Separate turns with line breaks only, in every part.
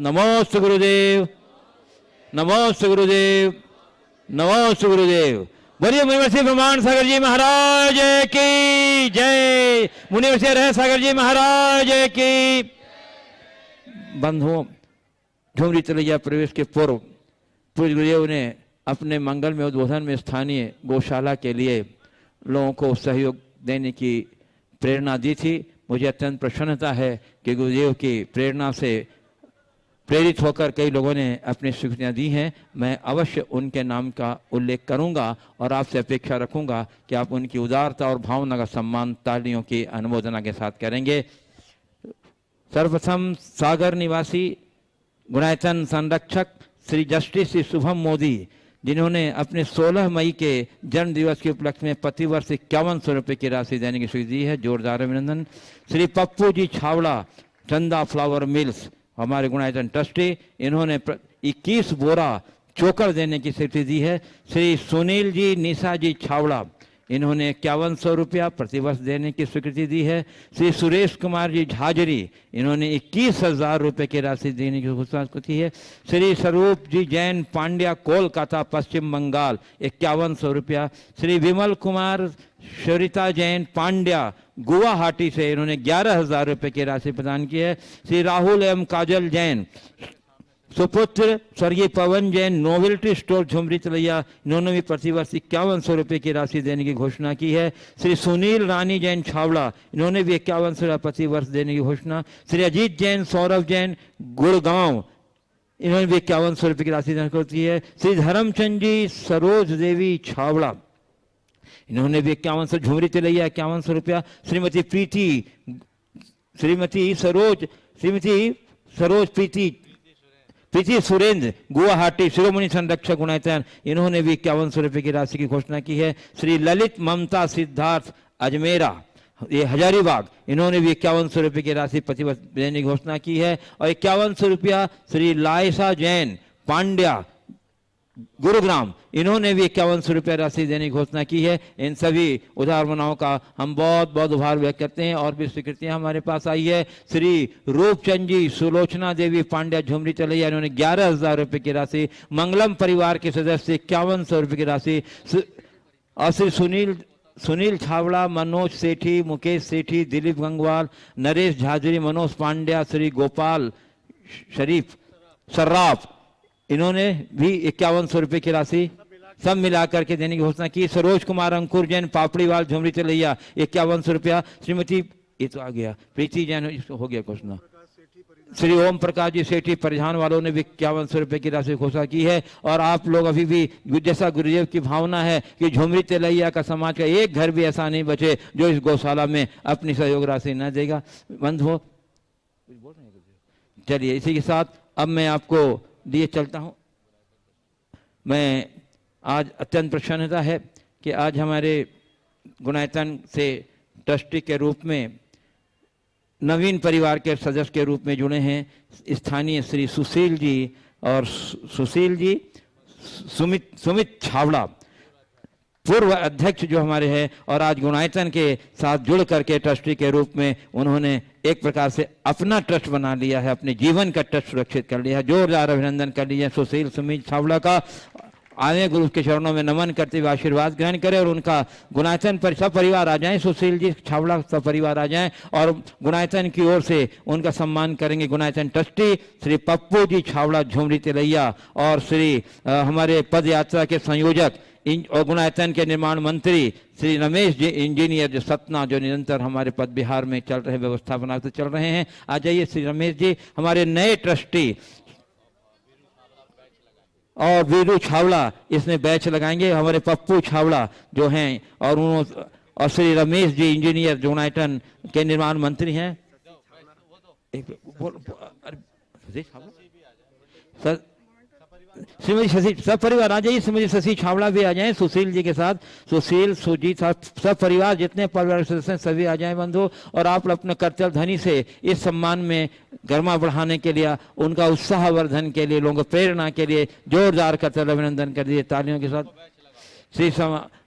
नमोस्तु गुरुदेव, नमोस्तु गुरुदेव, नमोस्तु गुरुदेव। बोलिए मुनिवर्षी ब्रह्मांड सागर जी महाराज की जय, मुनिवर्षी रह सागर जी महाराज की। बंधुओं, झुमरी तलैया प्रवेश के पूर्व पूज्य गुरुदेव ने अपने मंगल में उद्बोधन में स्थानीय गौशाला के लिए लोगों को सहयोग देने की प्रेरणा दी थी। मुझे अत्यंत प्रसन्नता है कि गुरुदेव की प्रेरणा से प्रेरित होकर कई लोगों ने अपनी स्वीकृतियाँ दी हैं। मैं अवश्य उनके नाम का उल्लेख करूंगा और आपसे अपेक्षा रखूंगा कि आप उनकी उदारता और भावना का सम्मान तालियों की अनुमोदना के साथ करेंगे। सर्वप्रथम सागर निवासी गुणायतन संरक्षक श्री जस्टिस श्री शुभम मोदी, जिन्होंने अपने 16 मई के जन्म दिवस के उपलक्ष्य में प्रतिवर्ष 5100 रुपये की राशि देने की स्वीकृति दी है, जोरदार अभिनंदन। श्री पप्पू जी छावड़ा, चंदा फ्लावर मिल्स, हमारे गुणायतन ट्रस्टी, इन्होंने 21 बोरा चोकर देने की स्वीकृति दी है। श्री सुनील जी निशा जी छावड़ा, इन्होंने 5100 रुपया प्रतिवर्ष देने की स्वीकृति दी है। श्री सुरेश कुमार जी झाजरी, इन्होंने 21,000 रुपये की राशि देने की घोषणा की है। श्री स्वरूप जी जैन पांड्या, कोलकाता पश्चिम बंगाल, 5100 रुपया। श्री विमल कुमार सरिता जैन पांड्या, गुवाहाटी से, इन्होंने 11,000 रुपये की राशि प्रदान की है। श्री राहुल एम काजल जैन सुपुत्र स्वर्गीय पवन जैन, नोवेल्टी स्टोर झुमरी तलैया, इन्होंने भी प्रतिवर्ष 5100 रुपये की राशि देने की घोषणा की है। श्री सुनील रानी जैन छावड़ा, इन्होंने भी 5100 रुपये प्रतिवर्ष देने की घोषणा। श्री अजीत जैन सौरभ जैन गुड़गांव, इन्होंने भी 5100 रुपये की राशि देने की है। श्री धर्मचंद जी सरोज देवी छावड़ा, इन्होंने भी 5100 झुमरी तलैया 5100 रुपया। श्रीमती सरोज प्रीति सुरेंद्र गुवाहाटी शिरोमणि संरक्षक गुणायतन, इन्होंने भी 5100 रुपये की राशि की घोषणा की है। श्री ललित ममता सिद्धार्थ अजमेरा, ये हजारीबाग, इन्होंने भी 5100 रुपये की राशि प्रतिवर्ष देने की घोषणा की है। और 5100 रुपया श्री लायसा जैन पांड्या गुरुग्राम, इन्होंने भी 5100 रुपये राशि देने की घोषणा की है। इन सभी उदार मनाओं का हम बहुत बहुत आभार व्यक्त करते हैं। और भी स्वीकृतियां हमारे पास आई है। श्री रूपचंद जी सुलोचना देवी पांड्या झुमरी तलैया, इन्होंने 11,000 रुपये की राशि। मंगलम परिवार के सदस्य 5100 रुपये की राशि। और श्री सुनील छावड़ा, मनोज सेठी, मुकेश सेठी, दिलीप गंगवाल, नरेश झाजरी, मनोज पांड्या, श्री गोपाल शरीफ सर्राफ, इन्होंने भी 5100 रुपये की राशि सब मिलाकर के देने की घोषणा की। सरोज कुमार अंकुर जैन पापड़ीवाल झुमरी तलैया 5100 रुपया। श्रीमती, ये तो आ गया, प्रीति जैन हो गया घोषणा। श्री ओम प्रकाश जी सेठी परिधान वालों ने भी 5100 रुपये की राशि घोषणा की है। और आप लोग अभी भी, जैसा गुरुदेव की भावना है कि झुमरी तलैया का समाज का एक घर भी ऐसा नहीं बचे जो इस गौशाला में अपनी सहयोग राशि न देगा। बंधुओं, चलिए इसी के साथ अब मैं आपको दिए चलता हूं। मैं आज अत्यंत प्रसन्नता है कि आज हमारे गुणायतन से ट्रस्टी के रूप में नवीन परिवार के सदस्य के रूप में जुड़े हैं स्थानीय श्री सुशील जी और सुमित छावड़ा, पूर्व अध्यक्ष जो हमारे हैं, और आज गुणायतन के साथ जुड़ करके ट्रस्टी के रूप में उन्होंने एक प्रकार से अपना ट्रस्ट बना लिया है, अपने जीवन का ट्रस्ट सुरक्षित कर लिया है। जोरदार अभिनंदन कर लीजिए सुशील सुमित छावड़ा का। आए गुरु के चरणों में नमन करते हुए आशीर्वाद ग्रहण करें और उनका गुणायतन पर सब परिवार आ जाएं, सुशील जी छावड़ा सब परिवार आ जाएं और गुणायतन की ओर से उनका सम्मान करेंगे। गुणायतन ट्रस्टी श्री पप्पू जी छावड़ा झुमरी तलैया और श्री हमारे पद यात्रा के संयोजक और गुणायतन के निर्माण मंत्री श्री रमेश जी इंजीनियर जो सतना, जो निरंतर हमारे पद बिहार में चल रहे व्यवस्था बनाते चल रहे हैं। आ जाइए श्री रमेश जी। हमारे नए ट्रस्टी और वीरू छावड़ा इसमें बैच लगाएंगे, हमारे पप्पू छावड़ा जो हैं, और श्री रमेश जी इंजीनियर जो गुणायतन के निर्माण मंत्री हैं। श्रीमती शशि सब परिवार आ जाइए, श्रीमती शशि छावड़ा भी आ जाएं सुशील जी के साथ। सुशील सुजीत सब परिवार जितने परिवार के सदस्य हैं सभी आ जाएं बंधु। और आप अपने कर्तव्य ध्वनि से इस सम्मान में गरिमा बढ़ाने के लिए, उनका उत्साहवर्धन के लिए, लोगों को प्रेरणा के लिए जोरदार कर्तव्य अभिनंदन कर दिए तालियों के साथ।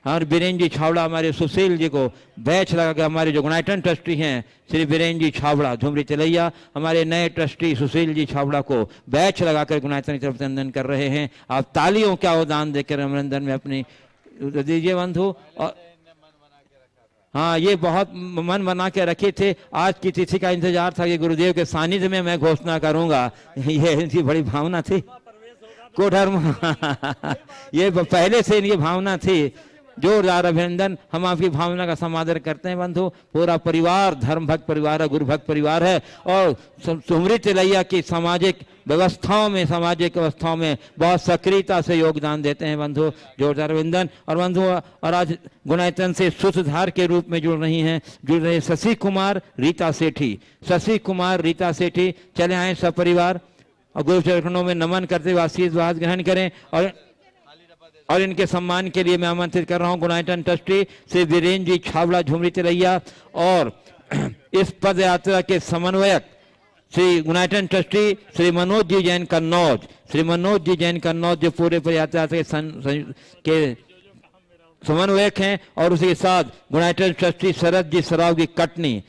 और बीरेन जी छावड़ा हमारे सुशील जी को बैच लगा के, हमारे जो गुणायतन ट्रस्टी हैं श्री बीरेन जी छावड़ा झुमरी तिलैया, हमारे नए ट्रस्टी सुशील जी छावड़ा को बैच लगाकर गुणायतन की तरफ अभिनंदन कर रहे हैं। आप तालियों का अवदान देकर अभिनंदन में अपनी दीजिए बंधु। और हाँ, ये बहुत मन बना के रखे थे, आज की तिथि का इंतजार था कि गुरुदेव के सानिध्य में मैं घोषणा करूंगा, ये इनकी बड़ी भावना थी कोधर्म ये पहले से इनकी भावना थी। जोरदार अभिनंदन, हम आपकी भावना का समादर करते हैं बंधु। पूरा परिवार धर्म भक्त परिवार है, गुरु भक्त परिवार है और झुमरी तिलैया की सामाजिक व्यवस्थाओं में, सामाजिक व्यवस्थाओं में बहुत सक्रियता से योगदान देते हैं बंधु। जोरदार अभिनंदन। और बंधु, और आज गुणायतन से सूत्रधार के रूप में जुड़ रहे शशि कुमार रीता सेठी। शशि कुमार रीता सेठी चले आए सपरिवार और गुरु चरणों में नमन करते हुए आशीर्वाद ग्रहण करें। और इनके सम्मान के लिए मैं आमंत्रित कर रहा हूं गुणायतन ट्रस्टी श्री वीरेन जी छावड़ा झुमरी तिलैया और इस पद यात्रा के समन्वयक श्री गुणायतन ट्रस्टी श्री मनोज जी जैन कन्नौज। श्री मनोज जी जैन कन्नौज जो पूरे यात्रा के समन्वयक हैं, और उसी के साथ गुणायतन ट्रस्टी शरद जी सराव की कटनी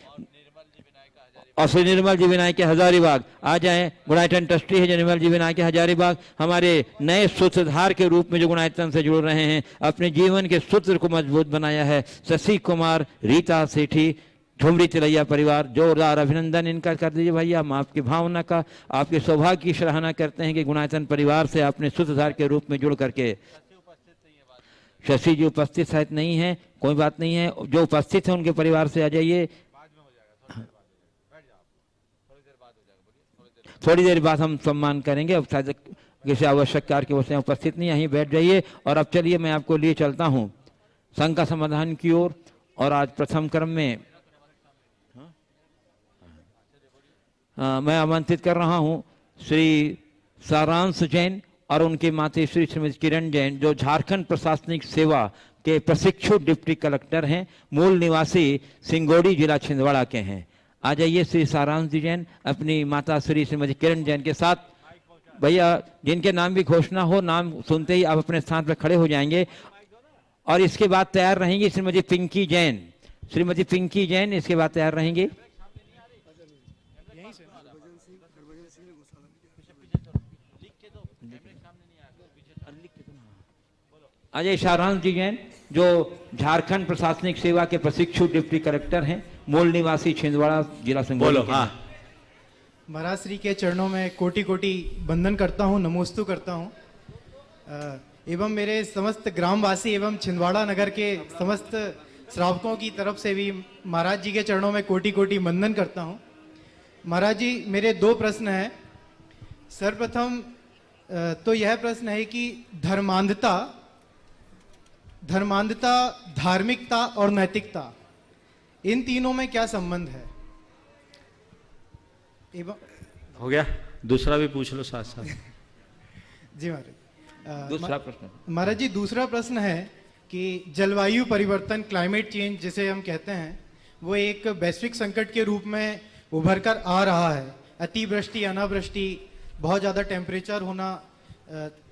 और श्री निर्मल जी विनायक के हजारीबाग। आ जाएं, गुणायतन ट्रस्टी है जो निर्मल जी विनायक के हजारीबाग, हमारे नए सूत्रधार के रूप में जो गुणायतन से जुड़ रहे हैं, अपने जीवन के सूत्र को मजबूत बनाया है। शशि कुमार रीता सेठी झुमरी तिलैया परिवार, जोरदार अभिनंदन इनका कर दीजिए भैया। हम आपकी भावना का, आपके सौभाग्य की सराहना करते हैं कि गुणायतन परिवार से अपने सूत्रधार के रूप में जुड़ करके। शशि जी उपस्थित शायद नहीं है, कोई बात नहीं है, जो उपस्थित है उनके परिवार से आ जाइए। थोड़ी देर बाद हम सम्मान करेंगे, अब शायद किसी आवश्यक कार्य की वजह से उपस्थित नहीं, यहीं बैठ जाइए। और अब चलिए मैं आपको लिए चलता हूं संघ का समाधान की ओर। और आज प्रथम क्रम में मैं आमंत्रित कर रहा हूं श्री सारांश जैन और उनकी माताश्री श्रीमती किरण जैन, जो झारखंड प्रशासनिक सेवा के प्रशिक्षु डिप्टी कलेक्टर हैं, मूल निवासी सिंगोड़ी जिला छिंदवाड़ा के हैं। आ जाइए श्री सारांश जी जैन अपनी माता श्री श्रीमती किरण जैन के साथ। भैया जिनके नाम की घोषणा हो, नाम सुनते ही आप अपने स्थान पर खड़े हो जाएंगे। और इसके बाद तैयार रहेंगी श्रीमती पिंकी जैन। श्रीमती पिंकी जैन इसके बाद तैयार रहेंगी। अजय सारांश जी जैन जो झारखंड प्रशासनिक सेवा के प्रशिक्षु डिप्टी कलेक्टर हैं, मूल निवासी छिंदवाड़ा जिला सिंगोली।
महाराज श्री के चरणों में कोटि कोटि वंदन करता हूँ, नमोस्तु करता हूँ। एवं मेरे समस्त ग्रामवासी एवं छिंदवाड़ा नगर के समस्त श्रावकों की तरफ से भी महाराज जी के चरणों में कोटि कोटि वंदन करता हूँ। महाराज जी, मेरे दो प्रश्न हैं। सर्वप्रथम तो यह प्रश्न है कि धर्मांधता, धार्मिकता और नैतिकता, इन तीनों में क्या संबंध है?
हो गया, दूसरा भी पूछ लो साथ साथ।
जी महाराज।
दूसरा प्रश्न
महाराज जी, दूसरा प्रश्न है कि जलवायु परिवर्तन, क्लाइमेट चेंज जिसे हम कहते हैं, वो एक वैश्विक संकट के रूप में उभर कर आ रहा है। अतिवृष्टि, अनावृष्टि, बहुत ज़्यादा टेम्परेचर होना,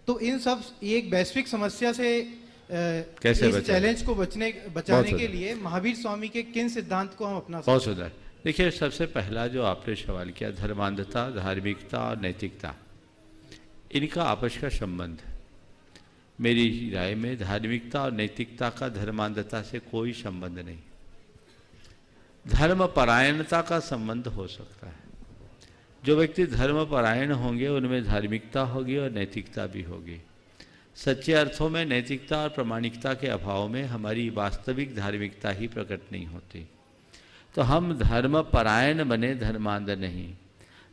तो इन सब एक वैश्विक समस्या से
कैसे
इस चैलेंज को बचाने के लिए महावीर स्वामी के किन सिद्धांत को हम अपना सकते हैं?
बहुत सुंदर। देखिए, सबसे पहला जो आपने सवाल किया, धर्मांधता, धार्मिकता और नैतिकता, इनका आपस का संबंध। मेरी राय में धार्मिकता और नैतिकता का धर्मांधता से कोई संबंध नहीं। धर्म परायणता का संबंध हो सकता है। जो व्यक्ति धर्म परायण होंगे उनमें धार्मिकता होगी और नैतिकता भी होगी। सच्चे अर्थों में नैतिकता और प्रामाणिकता के अभाव में हमारी वास्तविक धार्मिकता ही प्रकट नहीं होती। तो हम धर्म परायण बने, धर्मांध नहीं।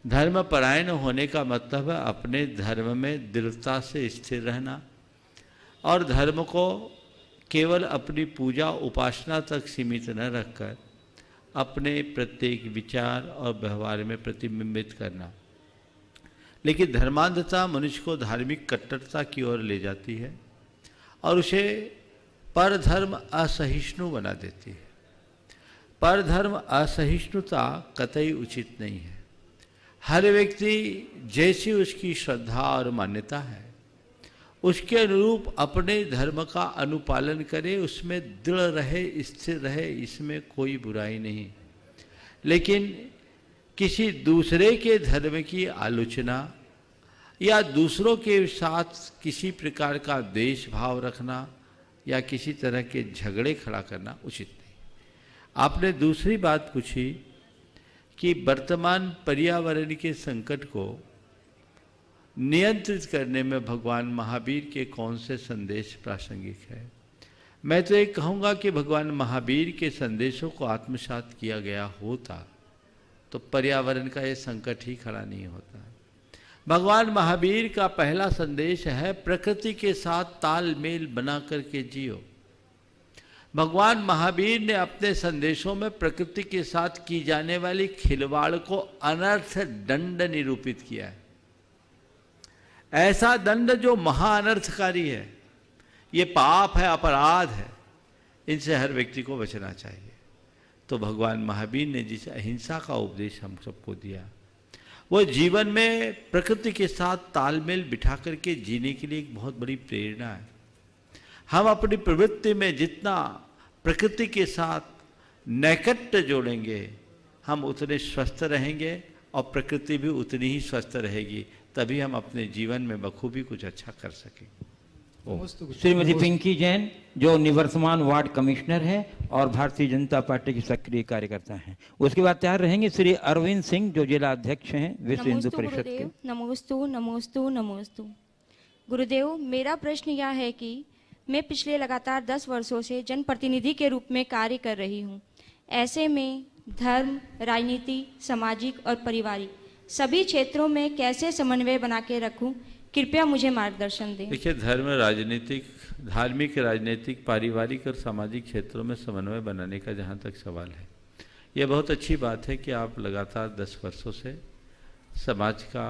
धर्म परायण होने का मतलब है अपने धर्म में दृढ़ता से स्थिर रहना और धर्म को केवल अपनी पूजा उपासना तक सीमित न रखकर अपने प्रत्येक विचार और व्यवहार में प्रतिबिंबित करना। लेकिन धर्मांधता मनुष्य को धार्मिक कट्टरता की ओर ले जाती है और उसे परधर्म असहिष्णु बना देती है। परधर्म असहिष्णुता कतई उचित नहीं है। हर व्यक्ति जैसी उसकी श्रद्धा और मान्यता है उसके अनुरूप अपने धर्म का अनुपालन करे, उसमें दृढ़ रहे, स्थिर रहे, इसमें कोई बुराई नहीं। लेकिन किसी दूसरे के धर्म की आलोचना या दूसरों के साथ किसी प्रकार का द्वेष भाव रखना या किसी तरह के झगड़े खड़ा करना उचित नहीं। आपने दूसरी बात पूछी कि वर्तमान पर्यावरण के संकट को नियंत्रित करने में भगवान महावीर के कौन से संदेश प्रासंगिक है। मैं तो ये कहूँगा कि भगवान महावीर के संदेशों को आत्मसात किया गया होता तो पर्यावरण का ये संकट ही खड़ा नहीं होता। भगवान महावीर का पहला संदेश है प्रकृति के साथ तालमेल बना करके जियो। भगवान महावीर ने अपने संदेशों में प्रकृति के साथ की जाने वाली खिलवाड़ को अनर्थ दंड निरूपित किया है। ऐसा दंड जो महाअनर्थकारी है, ये पाप है, अपराध है, इनसे हर व्यक्ति को बचना चाहिए। तो भगवान महावीर ने जिस अहिंसा का उपदेश हम सबको दिया, वो जीवन में प्रकृति के साथ तालमेल बिठा करके जीने के लिए एक बहुत बड़ी प्रेरणा है। हम अपनी प्रवृत्ति में जितना प्रकृति के साथ नैकट्य जोड़ेंगे, हम उतने स्वस्थ रहेंगे और प्रकृति भी उतनी ही स्वस्थ रहेगी। तभी हम अपने जीवन में बखूबी कुछ अच्छा कर सकें।
श्रीमती पिंकी जैन जो निवर्तमान वार्ड कमिश्नर है और भारतीय जनता पार्टी की सक्रिय कार्यकर्ता हैं। उसके बाद तैयार रहेंगे श्री अरविंद सिंह जो जिला अध्यक्ष हैं विश्व हिंदू परिषद के।
नमोस्तु नमोस्तु नमोस्तु। गुरुदेव, मेरा प्रश्न यह है कि मैं पिछले लगातार 10 वर्षों से जनप्रतिनिधि के रूप में कार्य कर रही हूँ। ऐसे में धर्म, राजनीति, सामाजिक और पारिवारिक सभी क्षेत्रों में कैसे समन्वय बना के रखूं, कृपया मुझे मार्गदर्शन दें।
देखिए, धर्म, राजनीतिक, धार्मिक, राजनीतिक, पारिवारिक और सामाजिक क्षेत्रों में समन्वय बनाने का जहाँ तक सवाल है, यह बहुत अच्छी बात है कि आप लगातार 10 वर्षों से समाज का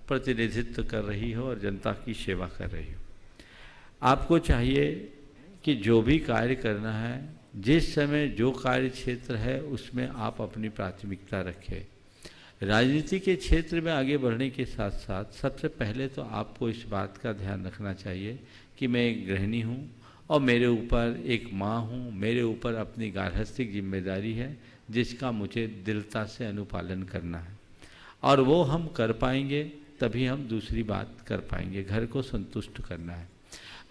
प्रतिनिधित्व कर रही हो और जनता की सेवा कर रही हो। आपको चाहिए कि जो भी कार्य करना है, जिस समय जो कार्य क्षेत्र है उसमें आप अपनी प्राथमिकता रखें। राजनीति के क्षेत्र में आगे बढ़ने के साथ साथ सबसे पहले तो आपको इस बात का ध्यान रखना चाहिए कि मैं एक गृहिणी हूँ और मेरे ऊपर एक माँ हूँ, मेरे ऊपर अपनी गार्हस्थ्यिक जिम्मेदारी है जिसका मुझे दृढ़ता से अनुपालन करना है, और वो हम कर पाएंगे तभी हम दूसरी बात कर पाएंगे। घर को संतुष्ट करना है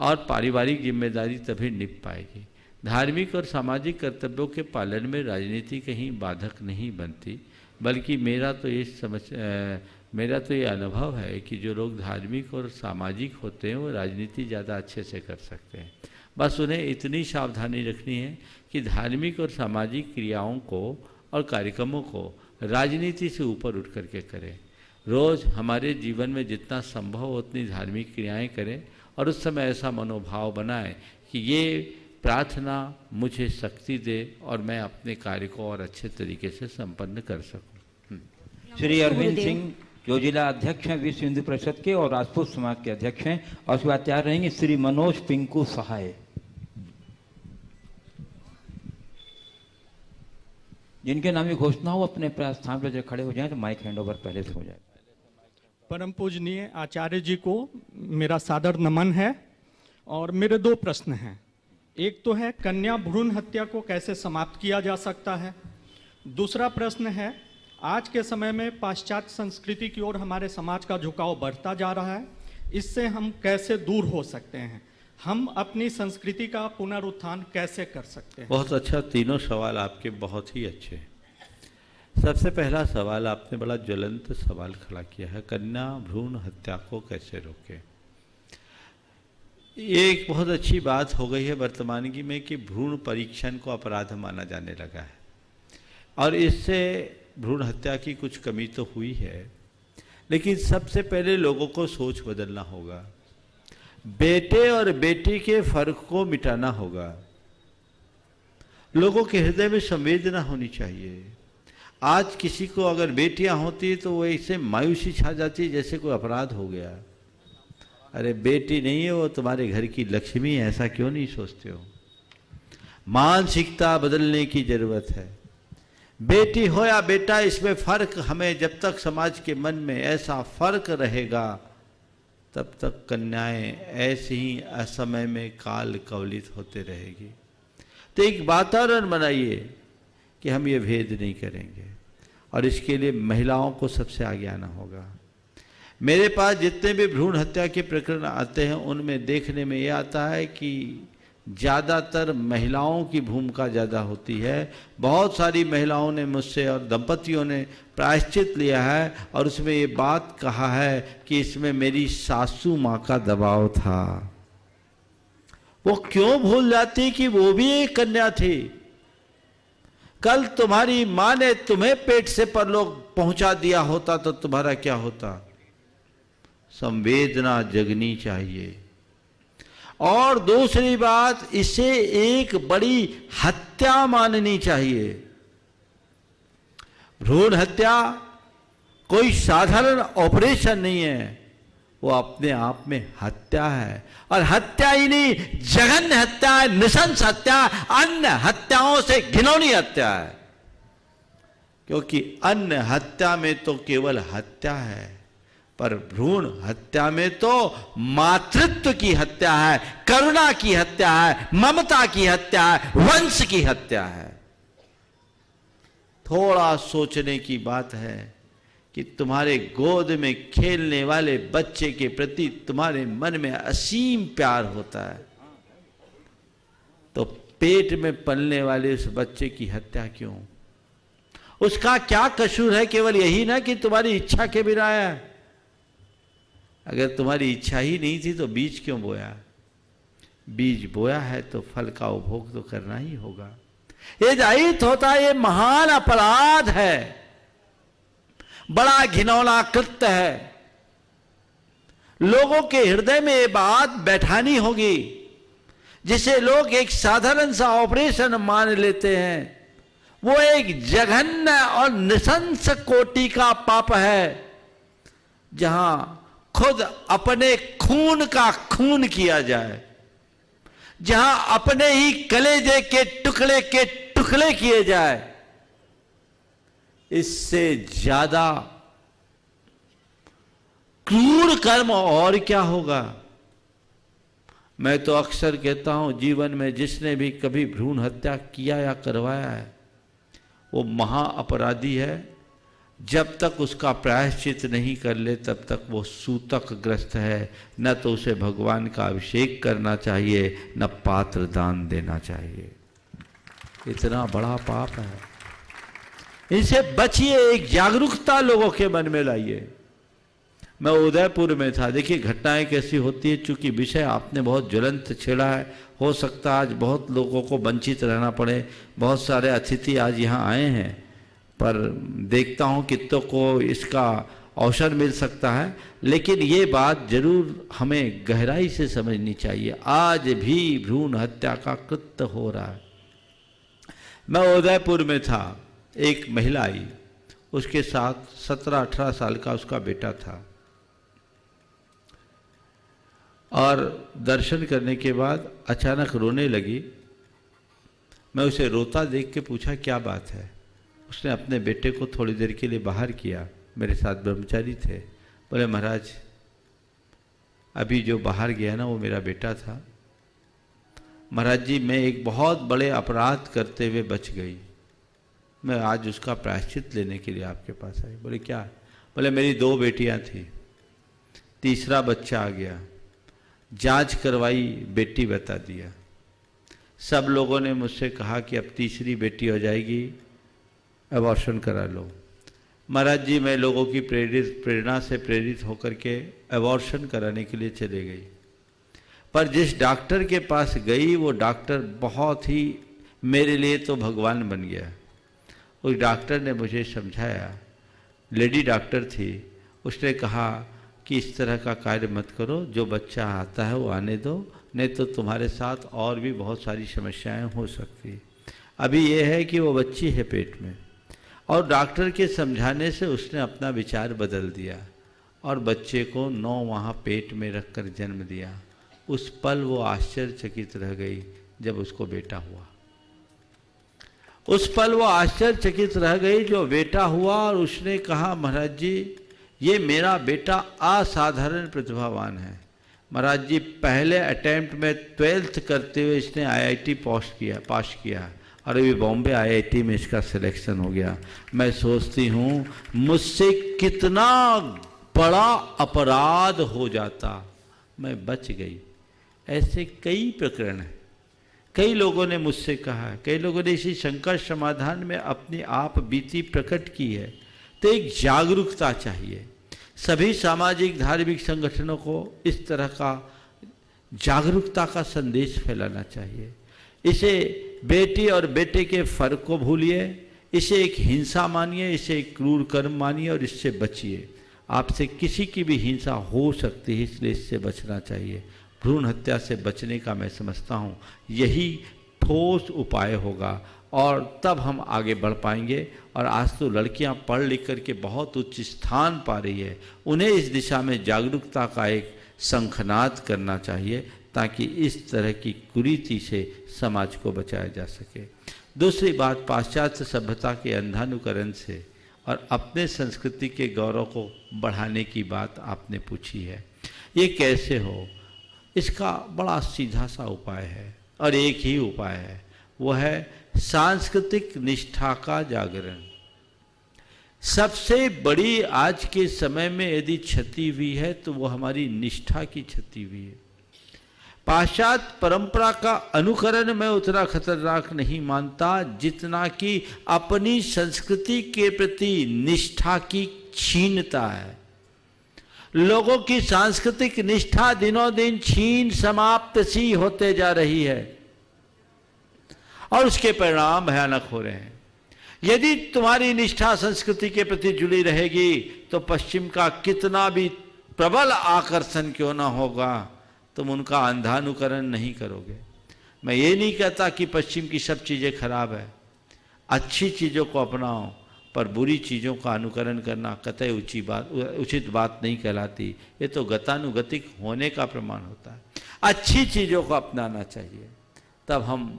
और पारिवारिक जिम्मेदारी तभी निभ पाएगी। धार्मिक और सामाजिक कर्तव्यों के पालन में राजनीति कहीं बाधक नहीं बनती, बल्कि मेरा तो ये अनुभव है कि जो लोग धार्मिक और सामाजिक होते हैं वो राजनीति ज़्यादा अच्छे से कर सकते हैं। बस उन्हें इतनी सावधानी रखनी है कि धार्मिक और सामाजिक क्रियाओं को और कार्यक्रमों को राजनीति से ऊपर उठ करके करें। रोज़ हमारे जीवन में जितना संभव हो उतनी धार्मिक क्रियाएं करें और उस समय ऐसा मनोभाव बनाएं कि ये प्रार्थना मुझे शक्ति दे और मैं अपने कार्य को और अच्छे तरीके से संपन्न कर सकूं।
श्री अरविंद सिंह जो जिला अध्यक्ष हैं विश्व हिंदू परिषद के और राजपूत समाज के अध्यक्ष हैं। और उसके बाद तैयार रहेंगे श्री मनोज पिंकू सहाय, जिनके नाम की घोषणा हो अपने स्थान पर खड़े हो जाएं तो माइक हैंडओवर पहले से हो जाए।
परम पूजनीय आचार्य जी को मेरा सादर नमन है और मेरे 2 प्रश्न हैं। एक तो है कन्या भ्रूण हत्या को कैसे समाप्त किया जा सकता है। दूसरा प्रश्न है आज के समय में पाश्चात्य संस्कृति की ओर हमारे समाज का झुकाव बढ़ता जा रहा है, इससे हम कैसे दूर हो सकते हैं, हम अपनी संस्कृति का पुनरुत्थान कैसे कर सकते हैं।
बहुत अच्छा, तीनों सवाल आपके बहुत ही अच्छे हैं। सबसे पहला सवाल आपने बड़ा ज्वलंत सवाल खड़ा किया है, कन्या भ्रूण हत्या को कैसे रोकें। ये एक बहुत अच्छी बात हो गई है वर्तमानगी में कि भ्रूण परीक्षण को अपराध माना जाने लगा है और इससे भ्रूण हत्या की कुछ कमी तो हुई है, लेकिन सबसे पहले लोगों को सोच बदलना होगा। बेटे और बेटी के फर्क को मिटाना होगा। लोगों के हृदय में संवेदना होनी चाहिए। आज किसी को अगर बेटियां होती तो वो ऐसे मायूसी छा जाती जैसे कोई अपराध हो गया। अरे बेटी नहीं है वो तुम्हारे घर की लक्ष्मी है, ऐसा क्यों नहीं सोचते हो। मानसिकता बदलने की जरूरत है। बेटी हो या बेटा, इसमें फर्क हमें जब तक समाज के मन में ऐसा फर्क रहेगा तब तक कन्याएं ऐसे ही असमय में काल कवलित होते रहेगी। तो एक वातावरण बनाइए कि हम ये भेद नहीं करेंगे, और इसके लिए महिलाओं को सबसे आगे आना होगा। मेरे पास जितने भी भ्रूण हत्या के प्रकरण आते हैं उनमें देखने में ये आता है कि ज़्यादातर महिलाओं की भूमिका ज़्यादा होती है। बहुत सारी महिलाओं ने मुझसे और दंपतियों ने प्रायश्चित लिया है और उसमें ये बात कहा है कि इसमें मेरी सासू माँ का दबाव था। वो क्यों भूल जाती कि वो भी एक कन्या थी। कल तुम्हारी माँ ने तुम्हें पेट से परलोक पहुंचा दिया होता तो तुम्हारा क्या होता। संवेदना जगनी चाहिए। और दूसरी बात, इसे एक बड़ी हत्या माननी चाहिए। भ्रूण हत्या कोई साधारण ऑपरेशन नहीं है, वो अपने आप में हत्या है। और हत्या ही नहीं, जघन्य हत्या है, नृशंस हत्या, अन्य हत्याओं से घिनौनी हत्या है। क्योंकि अन्य हत्या में तो केवल हत्या है, पर भ्रूण हत्या में तो मातृत्व की हत्या है, करुणा की हत्या है, ममता की हत्या है, वंश की हत्या है। थोड़ा सोचने की बात है कि तुम्हारे गोद में खेलने वाले बच्चे के प्रति तुम्हारे मन में असीम प्यार होता है, तो पेट में पलने वाले उस बच्चे की हत्या क्यों? उसका क्या कसूर है? केवल यही ना कि तुम्हारी इच्छा के बिना आया। अगर तुम्हारी इच्छा ही नहीं थी तो बीज क्यों बोया? बीज बोया है तो फल का उपभोग तो करना ही होगा। ये जाहिर होता है, ये महान अपराध है, बड़ा घिनौना कृत्य है। लोगों के हृदय में ये बात बैठानी होगी, जिसे लोग एक साधारण सा ऑपरेशन मान लेते हैं। वो एक जघन्य और नृशंस कोटि का पाप है, जहां खुद अपने खून का खून किया जाए, जहां अपने ही कलेजे के टुकड़े किए जाए। इससे ज्यादा क्रूर कर्म और क्या होगा? मैं तो अक्सर कहता हूं, जीवन में जिसने भी कभी भ्रूण हत्या किया या करवाया है वो महा अपराधी है। जब तक उसका प्रायश्चित नहीं कर ले तब तक वो सूतक ग्रस्त है। न तो उसे भगवान का अभिषेक करना चाहिए, न पात्र दान देना चाहिए। इतना बड़ा पाप है। इनसे बचिए, एक जागरूकता लोगों के मन में लाइए। मैं उदयपुर में था, देखिए घटनाएं कैसी होती है। चूंकि विषय आपने बहुत ज्वलंत छेड़ा है, हो सकता है आज बहुत लोगों को वंचित रहना पड़े। बहुत सारे अतिथि आज यहाँ आए हैं, पर देखता हूँ कितनों को इसका अवसर मिल सकता है। लेकिन ये बात जरूर हमें गहराई से समझनी चाहिए। आज भी भ्रूण हत्या का कृत्य हो रहा है। मैं उदयपुर में था, एक महिला आई, उसके साथ 17-18 साल का उसका बेटा था। और दर्शन करने के बाद अचानक रोने लगी। मैं उसे रोता देख के पूछा क्या बात है। उसने अपने बेटे को थोड़ी देर के लिए बाहर किया, मेरे साथ ब्रह्मचारी थे। बोले महाराज, अभी जो बाहर गया ना वो मेरा बेटा था। महाराज जी, मैं एक बहुत बड़े अपराध करते हुए बच गई। मैं आज उसका प्रायश्चित लेने के लिए आपके पास आई। बोले क्या? बोले मेरी 2 बेटियां थी, तीसरा बच्चा आ गया, जांच करवाई, बेटी बता दिया। सब लोगों ने मुझसे कहा कि अब तीसरी बेटी हो जाएगी, अबॉर्शन करा लो। महाराज जी, मैं लोगों की प्रेरणा से प्रेरित होकर के अबॉर्शन कराने के लिए चले गई। पर जिस डॉक्टर के पास गई वो डॉक्टर बहुत ही मेरे लिए तो भगवान बन गया। उस डॉक्टर ने मुझे समझाया, लेडी डॉक्टर थी, उसने कहा कि इस तरह का कार्य मत करो, जो बच्चा आता है वो आने दो, नहीं तो तुम्हारे साथ और भी बहुत सारी समस्याएं हो सकती। अभी ये है कि वो बच्ची है पेट में। और डॉक्टर के समझाने से उसने अपना विचार बदल दिया और बच्चे को 9 माह पेट में रखकर जन्म दिया। उस पल वो आश्चर्यचकित रह गई जब उसको बेटा हुआ। उस पल वो आश्चर्यचकित रह गई जो बेटा हुआ। और उसने कहा, महाराज जी, ये मेरा बेटा असाधारण प्रतिभावान है। महाराज जी पहले अटेम्प्ट में 12th करते हुए इसने IIT पास किया और अभी बॉम्बे IIT में इसका सिलेक्शन हो गया। मैं सोचती हूँ मुझसे कितना बड़ा अपराध हो जाता, मैं बच गई। ऐसे कई प्रकरण हैं। कई लोगों ने मुझसे कहा है, कई लोगों ने इसी संकट समाधान में अपनी आप बीती प्रकट की है। तो एक जागरूकता चाहिए। सभी सामाजिक धार्मिक संगठनों को इस तरह का जागरूकता का संदेश फैलाना चाहिए। इसे बेटी और बेटे के फर्क को भूलिए, इसे एक हिंसा मानिए, इसे एक क्रूर कर्म मानिए और इससे बचिए। आपसे किसी की भी हिंसा हो सकती है, इसलिए इससे बचना चाहिए। भ्रूण हत्या से बचने का मैं समझता हूँ यही ठोस उपाय होगा और तब हम आगे बढ़ पाएंगे। और आज तो लड़कियां पढ़ लिख करके बहुत उच्च स्थान पा रही है, उन्हें इस दिशा में जागरूकता का एक शंखनाद करना चाहिए ताकि इस तरह की कुरीति से समाज को बचाया जा सके। दूसरी बात, पाश्चात्य सभ्यता के अंधानुकरण से और अपने संस्कृति के गौरव को बढ़ाने की बात आपने पूछी है। ये कैसे हो, इसका बड़ा सीधा सा उपाय है और एक ही उपाय है, वो है सांस्कृतिक निष्ठा का जागरण। सबसे बड़ी आज के समय में यदि क्षति हुई है तो वो हमारी निष्ठा की क्षति हुई है। पाश्चात्य परंपरा का अनुकरण मैं उतना खतरनाक नहीं मानता जितना कि अपनी संस्कृति के प्रति निष्ठा की क्षीणता है। लोगों की सांस्कृतिक निष्ठा दिनों दिन क्षीण समाप्त सी होते जा रही है और उसके परिणाम भयानक हो रहे हैं। यदि तुम्हारी निष्ठा संस्कृति के प्रति जुड़ी रहेगी तो पश्चिम का कितना भी प्रबल आकर्षण क्यों ना होगा, तुम उनका अंधानुकरण नहीं करोगे। मैं ये नहीं कहता कि पश्चिम की सब चीज़ें खराब है, अच्छी चीज़ों को अपनाओ, पर बुरी चीज़ों का अनुकरण करना कतई उचित बात नहीं कहलाती। ये तो गतानुगतिक होने का प्रमाण होता है। अच्छी चीज़ों को अपनाना चाहिए, तब हम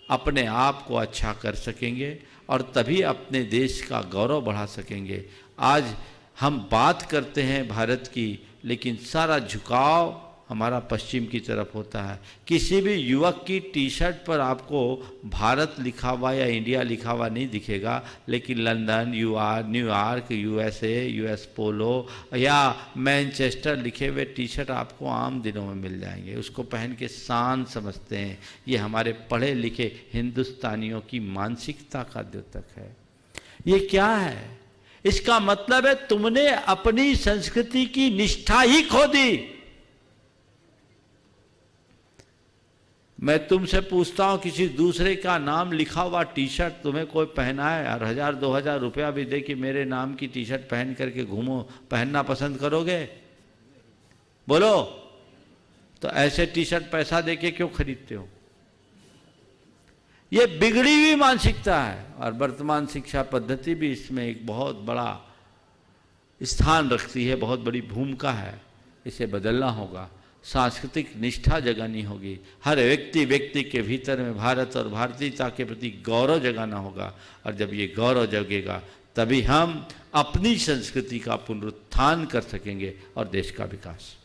अपने आप को अच्छा कर सकेंगे और तभी अपने देश का गौरव बढ़ा सकेंगे। आज हम बात करते हैं भारत की, लेकिन सारा झुकाव हमारा पश्चिम की तरफ होता है। किसी भी युवक की टी शर्ट पर आपको भारत लिखा हुआ या इंडिया लिखा हुआ नहीं दिखेगा, लेकिन लंदन, न्यूयॉर्क, USA, US पोलो या मैनचेस्टर लिखे हुए टी शर्ट आपको आम दिनों में मिल जाएंगे। उसको पहन के शान समझते हैं। ये हमारे पढ़े लिखे हिंदुस्तानियों की मानसिकता का द्योतक है। ये क्या है? इसका मतलब है तुमने अपनी संस्कृति की निष्ठा ही खो दी। मैं तुमसे पूछता हूं, किसी दूसरे का नाम लिखा हुआ टी शर्ट तुम्हें कोई पहनाए और 1000-2000 रुपया भी दे कि मेरे नाम की टी शर्ट पहन करके घूमो, पहनना पसंद करोगे? बोलो। तो ऐसे टी शर्ट पैसा दे के क्यों खरीदते हो? ये बिगड़ी हुई मानसिकता है और वर्तमान शिक्षा पद्धति भी इसमें एक बहुत बड़ा स्थान रखती है, बहुत बड़ी भूमिका है। इसे बदलना होगा। सांस्कृतिक निष्ठा जगानी होगी। हर व्यक्ति के भीतर में भारत और भारतीयता के प्रति गौरव जगाना होगा और जब ये गौरव जगेगा तभी हम अपनी संस्कृति का पुनरुत्थान कर सकेंगे और देश का विकास।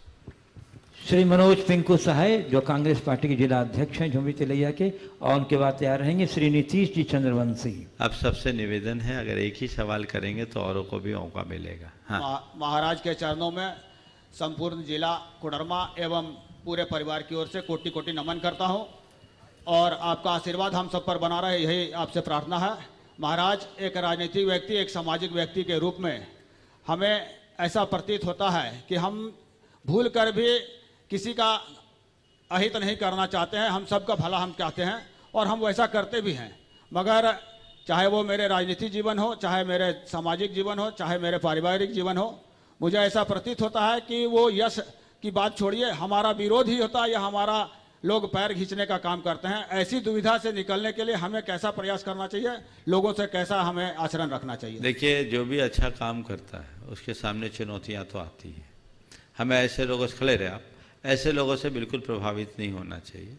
श्री मनोज पिंकू सहाय जो कांग्रेस पार्टी के जिला अध्यक्ष हैं झुमरी तिलैया के, और उनके बाद तैयार रहेंगे श्री नीतीश जी चंद्रवंशी।
अब सबसे निवेदन है, अगर एक ही सवाल करेंगे तो औरों को भी मौका मिलेगा। हाँ।
महाराज के चरणों में संपूर्ण जिला कोडरमा एवं पूरे परिवार की ओर से कोटि कोटि नमन करता हूं और आपका आशीर्वाद हम सब पर बना रहे, यही आपसे प्रार्थना है। महाराज, एक राजनीतिक व्यक्ति, एक सामाजिक व्यक्ति के रूप में हमें ऐसा प्रतीत होता है कि हम भूल कर भी किसी का अहित नहीं करना चाहते हैं। हम सबका भला हम चाहते हैं और हम वैसा करते भी हैं, मगर चाहे वो मेरे राजनीतिक जीवन हो, चाहे मेरे सामाजिक जीवन हो, चाहे मेरे पारिवारिक जीवन हो, मुझे ऐसा प्रतीत होता है कि वो यश की बात छोड़िए, हमारा विरोध ही होता है या हमारा लोग पैर खींचने का काम करते हैं। ऐसी दुविधा से निकलने के लिए हमें कैसा प्रयास करना चाहिए, लोगों से कैसा हमें आचरण रखना चाहिए?
देखिए, जो भी अच्छा काम करता है उसके सामने चुनौतियां तो आती हैं। हमें ऐसे लोगों से खड़े रहे, आप ऐसे लोगों से बिल्कुल प्रभावित नहीं होना चाहिए।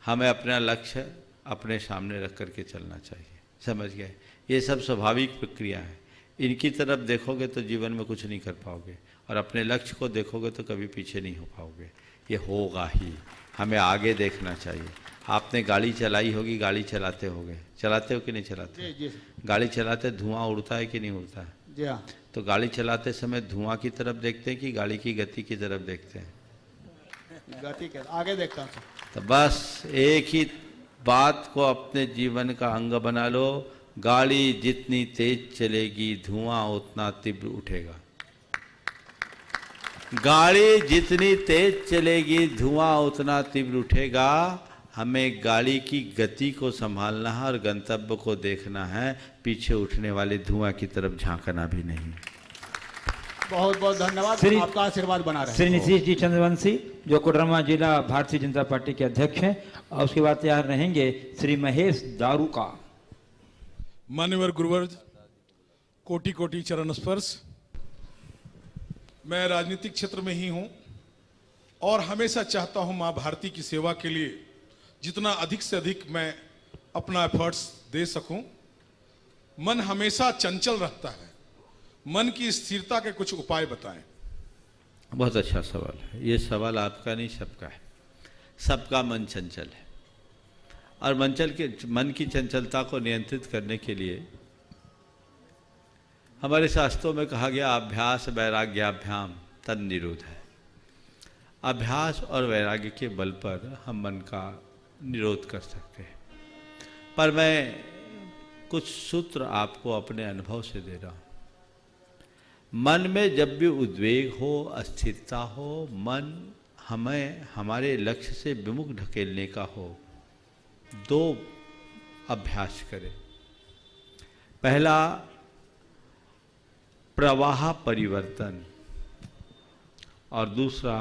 हमें अपना लक्ष्य अपने सामने रख करके चलना चाहिए। समझ गए? ये सब स्वाभाविक प्रक्रिया है। इनकी तरफ देखोगे तो जीवन में कुछ नहीं कर पाओगे, और अपने लक्ष्य को देखोगे तो कभी पीछे नहीं हो पाओगे। ये होगा ही, हमें आगे देखना चाहिए। आपने गाड़ी चलाई होगी, गाड़ी चलाते होगे, चलाते हो कि नहीं चलाते?
जी जी
गाड़ी चलाते धुआं उड़ता है कि नहीं उड़ता है?
जी हाँ।
तो गाड़ी चलाते समय धुआं की तरफ देखते हैं कि गाड़ी की गति की तरफ देखते हैं?
गति के आगे देखता हूँ।
तो बस एक ही बात को अपने जीवन का अंग बना लो, गाड़ी जितनी तेज चलेगी धुआं उतना तीव्र उठेगा। गाड़ी जितनी तेज चलेगी धुआं उतना तीव्र उठेगा। हमें गाड़ी की गति को संभालना है और गंतव्य को देखना है, पीछे उठने वाले धुआं की तरफ झांकना भी नहीं।
बहुत बहुत धन्यवाद,
श्री-
आपका आशीर्वाद बना रहे।
श्री नीतीश जी चंद्रवंशी जो कोडरमा जिला भारतीय जनता पार्टी के अध्यक्ष हैं, और उसके बाद तैयार रहेंगे श्री महेश दारूका।
मान्यवर गुरुवर, कोटि कोटि चरण स्पर्श। मैं राजनीतिक क्षेत्र में ही हूं और हमेशा चाहता हूं मां भारती की सेवा के लिए जितना अधिक से अधिक मैं अपना एफर्ट्स दे सकूं। मन हमेशा चंचल रहता है, मन की स्थिरता के कुछ उपाय बताएं।
बहुत अच्छा सवाल है। ये सवाल आपका नहीं, सबका है। सबका मन चंचल है, और मन की चंचलता को नियंत्रित करने के लिए हमारे शास्त्रों में कहा गया अभ्यास वैराग्याभ्याम तन निरोध है। अभ्यास और वैराग्य के बल पर हम मन का निरोध कर सकते हैं। पर मैं कुछ सूत्र आपको अपने अनुभव से दे रहा हूं। मन में जब भी उद्वेग हो, अस्थिरता हो, मन हमें हमारे लक्ष्य से विमुख ढकेलने का हो, दो अभ्यास करें। पहला प्रवाह परिवर्तन, और दूसरा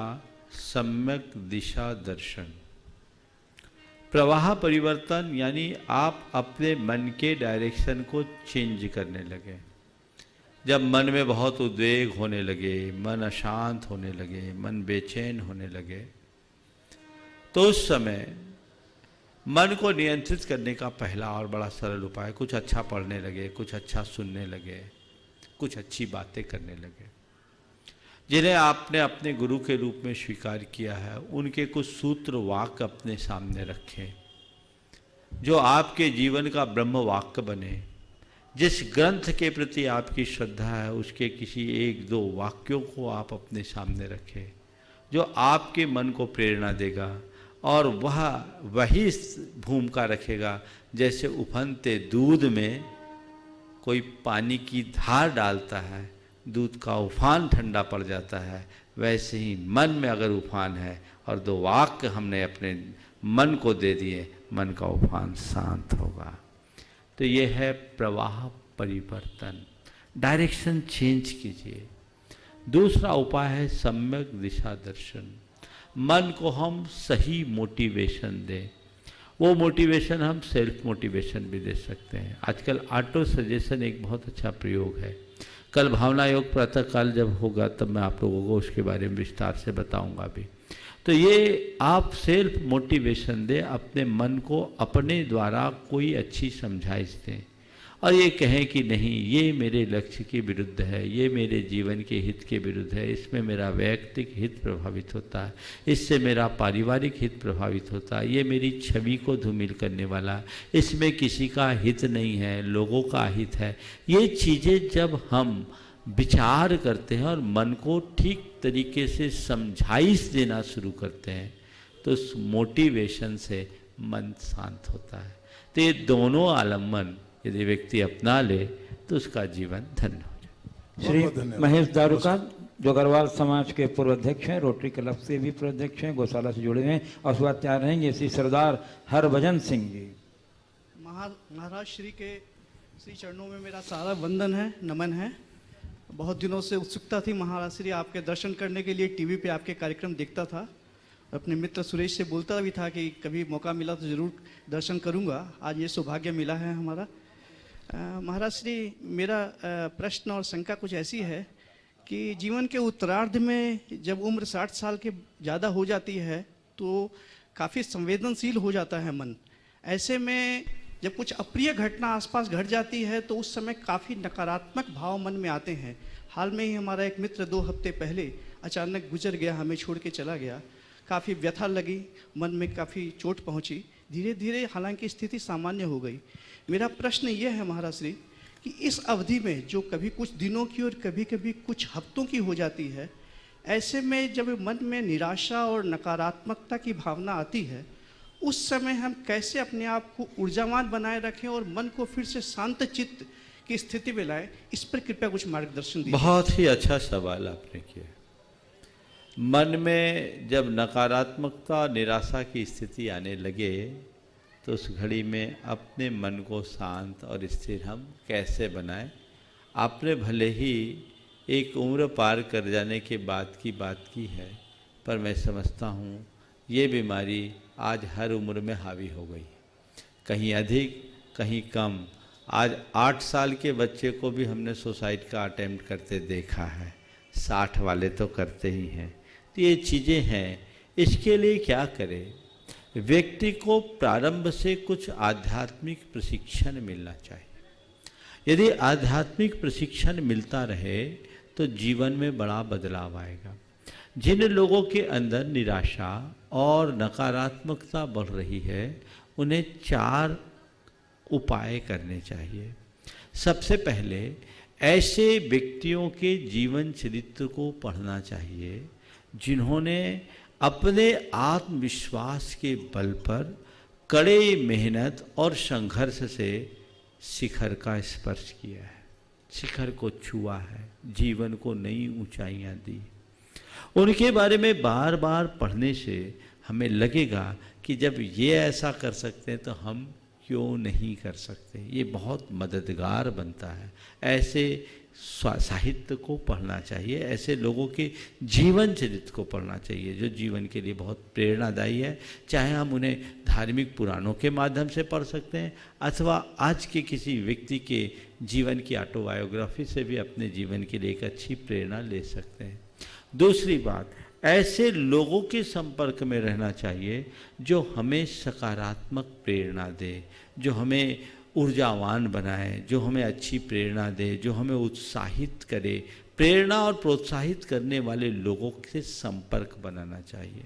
सम्यक दिशा दर्शन। प्रवाह परिवर्तन यानी आप अपने मन के डायरेक्शन को चेंज करने लगे। जब मन में बहुत उद्वेग होने लगे, मन अशांत होने लगे, मन बेचैन होने लगे, तो उस समय मन को नियंत्रित करने का पहला और बड़ा सरल उपाय, कुछ अच्छा पढ़ने लगे, कुछ अच्छा सुनने लगे, कुछ अच्छी बातें करने लगे। जिन्हें आपने अपने गुरु के रूप में स्वीकार किया है, उनके कुछ सूत्र वाक्य अपने सामने रखें जो आपके जीवन का ब्रह्म वाक्य बने। जिस ग्रंथ के प्रति आपकी श्रद्धा है, उसके किसी एक दो वाक्यों को आप अपने सामने रखें जो आपके मन को प्रेरणा देगा, और वह वही भूमिका रखेगा जैसे उफनते दूध में कोई पानी की धार डालता है, दूध का उफान ठंडा पड़ जाता है। वैसे ही मन में अगर उफान है और दो वाक्य हमने अपने मन को दे दिए, मन का उफान शांत होगा। तो ये है प्रवाह परिवर्तन, डायरेक्शन चेंज कीजिए। दूसरा उपाय है सम्यक दिशा दर्शन। मन को हम सही मोटिवेशन दें। वो मोटिवेशन हम सेल्फ मोटिवेशन भी दे सकते हैं। आजकल ऑटो सजेशन एक बहुत अच्छा प्रयोग है। कल भावना योग प्रातःकाल जब होगा तब मैं आप लोगों को उसके बारे में विस्तार से बताऊंगा भी। तो ये आप सेल्फ मोटिवेशन दें, अपने मन को अपने द्वारा कोई अच्छी समझाइश दें और ये कहें कि नहीं, ये मेरे लक्ष्य के विरुद्ध है, ये मेरे जीवन के हित के विरुद्ध है, इसमें मेरा वैयक्तिक हित प्रभावित होता है, इससे मेरा पारिवारिक हित प्रभावित होता है, ये मेरी छवि को धूमिल करने वाला, इसमें किसी का हित नहीं है, लोगों का हित है। ये चीज़ें जब हम विचार करते हैं और मन को ठीक तरीके से समझाइश देना शुरू करते हैं तो उस मोटिवेशन से मन शांत होता है। तो ये दोनों आलम्बन यदि व्यक्ति अपना ले तो उसका जीवन धन्य हो जाए।
श्री
बहुत धन्यवाद।
महेश दारूका जो अग्रवाल समाज के पूर्व अध्यक्ष हैं, रोटरी क्लब से भी पूर्व अध्यक्ष हैं, गौशाला से जुड़े हुए हैं, और उसके बाद तैयार रहेंगे श्री सरदार हरभजन सिंह जी।
महाराज श्री के श्री चरणों में मेरा सारा वंदन है, नमन है। बहुत दिनों से उत्सुकता थी महाराज श्री आपके दर्शन करने के लिए, टीवी पे आपके कार्यक्रम देखता था, अपने मित्र सुरेश से बोलता भी था कि कभी मौका मिला तो ज़रूर दर्शन करूंगा। आज ये सौभाग्य मिला है हमारा। महाराज श्री, मेरा प्रश्न और शंका कुछ ऐसी है कि जीवन के उत्तरार्ध में जब उम्र 60 साल के ज़्यादा हो जाती है तो काफ़ी संवेदनशील हो जाता है मन। ऐसे में जब कुछ अप्रिय घटना आसपास घट जाती है तो उस समय काफ़ी नकारात्मक भाव मन में आते हैं। हाल में ही हमारा एक मित्र 2 हफ्ते पहले अचानक गुजर गया, हमें छोड़ के चला गया। काफ़ी व्यथा लगी, मन में काफ़ी चोट पहुंची। धीरे धीरे हालांकि स्थिति सामान्य हो गई। मेरा प्रश्न यह है महाराज श्री कि इस अवधि में जो कभी कुछ दिनों की और कभी कभी कुछ हफ्तों की हो जाती है, ऐसे में जब मन में निराशा और नकारात्मकता की भावना आती है, उस समय हम कैसे अपने आप को ऊर्जावान बनाए रखें और मन को फिर से शांत चित्त की स्थिति में लाएं, इस पर कृपया कुछ मार्गदर्शन दीजिए।
बहुत ही अच्छा सवाल आपने किया। मन में जब नकारात्मकता निराशा की स्थिति आने लगे तो उस घड़ी में अपने मन को शांत और स्थिर हम कैसे बनाएं। आपने भले ही एक उम्र पार कर जाने के बाद की बात की है, पर मैं समझता हूँ ये बीमारी आज हर उम्र में हावी हो गई, कहीं अधिक कहीं कम। आज 8 साल के बच्चे को भी हमने सुसाइड का अटेम्प्ट करते देखा है, 60 वाले तो करते ही हैं। तो ये चीज़ें हैं। इसके लिए क्या करें? व्यक्ति को प्रारंभ से कुछ आध्यात्मिक प्रशिक्षण मिलना चाहिए। यदि आध्यात्मिक प्रशिक्षण मिलता रहे तो जीवन में बड़ा बदलाव आएगा। जिन लोगों के अंदर निराशा और नकारात्मकता बढ़ रही है, उन्हें 4 उपाय करने चाहिए। सबसे पहले ऐसे व्यक्तियों के जीवन चरित्र को पढ़ना चाहिए जिन्होंने अपने आत्मविश्वास के बल पर कड़े मेहनत और संघर्ष से शिखर का स्पर्श किया है, शिखर को छुआ है, जीवन को नई ऊंचाइयां दी। उनके बारे में बार बार पढ़ने से हमें लगेगा कि जब ये ऐसा कर सकते हैं तो हम क्यों नहीं कर सकते। ये बहुत मददगार बनता है। ऐसे साहित्य को पढ़ना चाहिए, ऐसे लोगों के जीवन चरित्र को पढ़ना चाहिए जो जीवन के लिए बहुत प्रेरणादायी है। चाहे हम उन्हें धार्मिक पुराणों के माध्यम से पढ़ सकते हैं अथवा आज के किसी व्यक्ति के जीवन की ऑटोबायोग्राफी से भी अपने जीवन के लिए एक अच्छी प्रेरणा ले सकते हैं। दूसरी बात, ऐसे लोगों के संपर्क में रहना चाहिए जो हमें सकारात्मक प्रेरणा दे, जो हमें ऊर्जावान बनाए, जो हमें अच्छी प्रेरणा दे, जो हमें उत्साहित करे। प्रेरणा और प्रोत्साहित करने वाले लोगों से संपर्क बनाना चाहिए।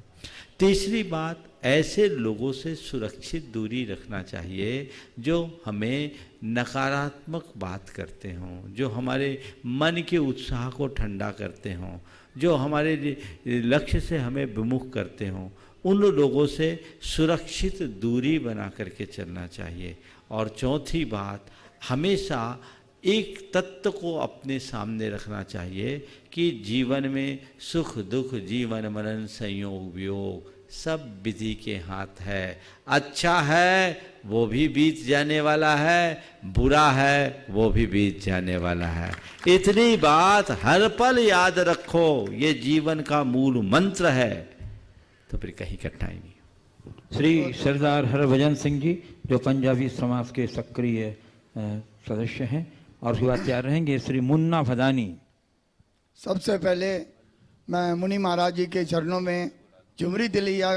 तीसरी बात, ऐसे लोगों से सुरक्षित दूरी रखना चाहिए जो हमें नकारात्मक बात करते हों, जो हमारे मन के उत्साह को ठंडा करते हों, जो हमारे लक्ष्य से हमें विमुख करते हों। उन लोगों से सुरक्षित दूरी बना करके चलना चाहिए। और चौथी बात, हमेशा एक तत्व को अपने सामने रखना चाहिए कि जीवन में सुख दुख जीवन मरण संयोग वियोग सब विधि के हाथ है। अच्छा है वो भी बीत जाने वाला है, बुरा है वो भी बीत जाने वाला है। इतनी बात हर पल याद रखो, ये जीवन का मूल मंत्र है, तो फिर कहीं कठिनाई नहीं।
श्री सरदार हरभजन सिंह जी जो पंजाबी समाज के सक्रिय सदस्य हैं, और उसके बाद तैयार रहेंगे श्री मुन्ना फदानी।
सबसे पहले मैं मुनि महाराज जी के चरणों में झुमरी दिलिया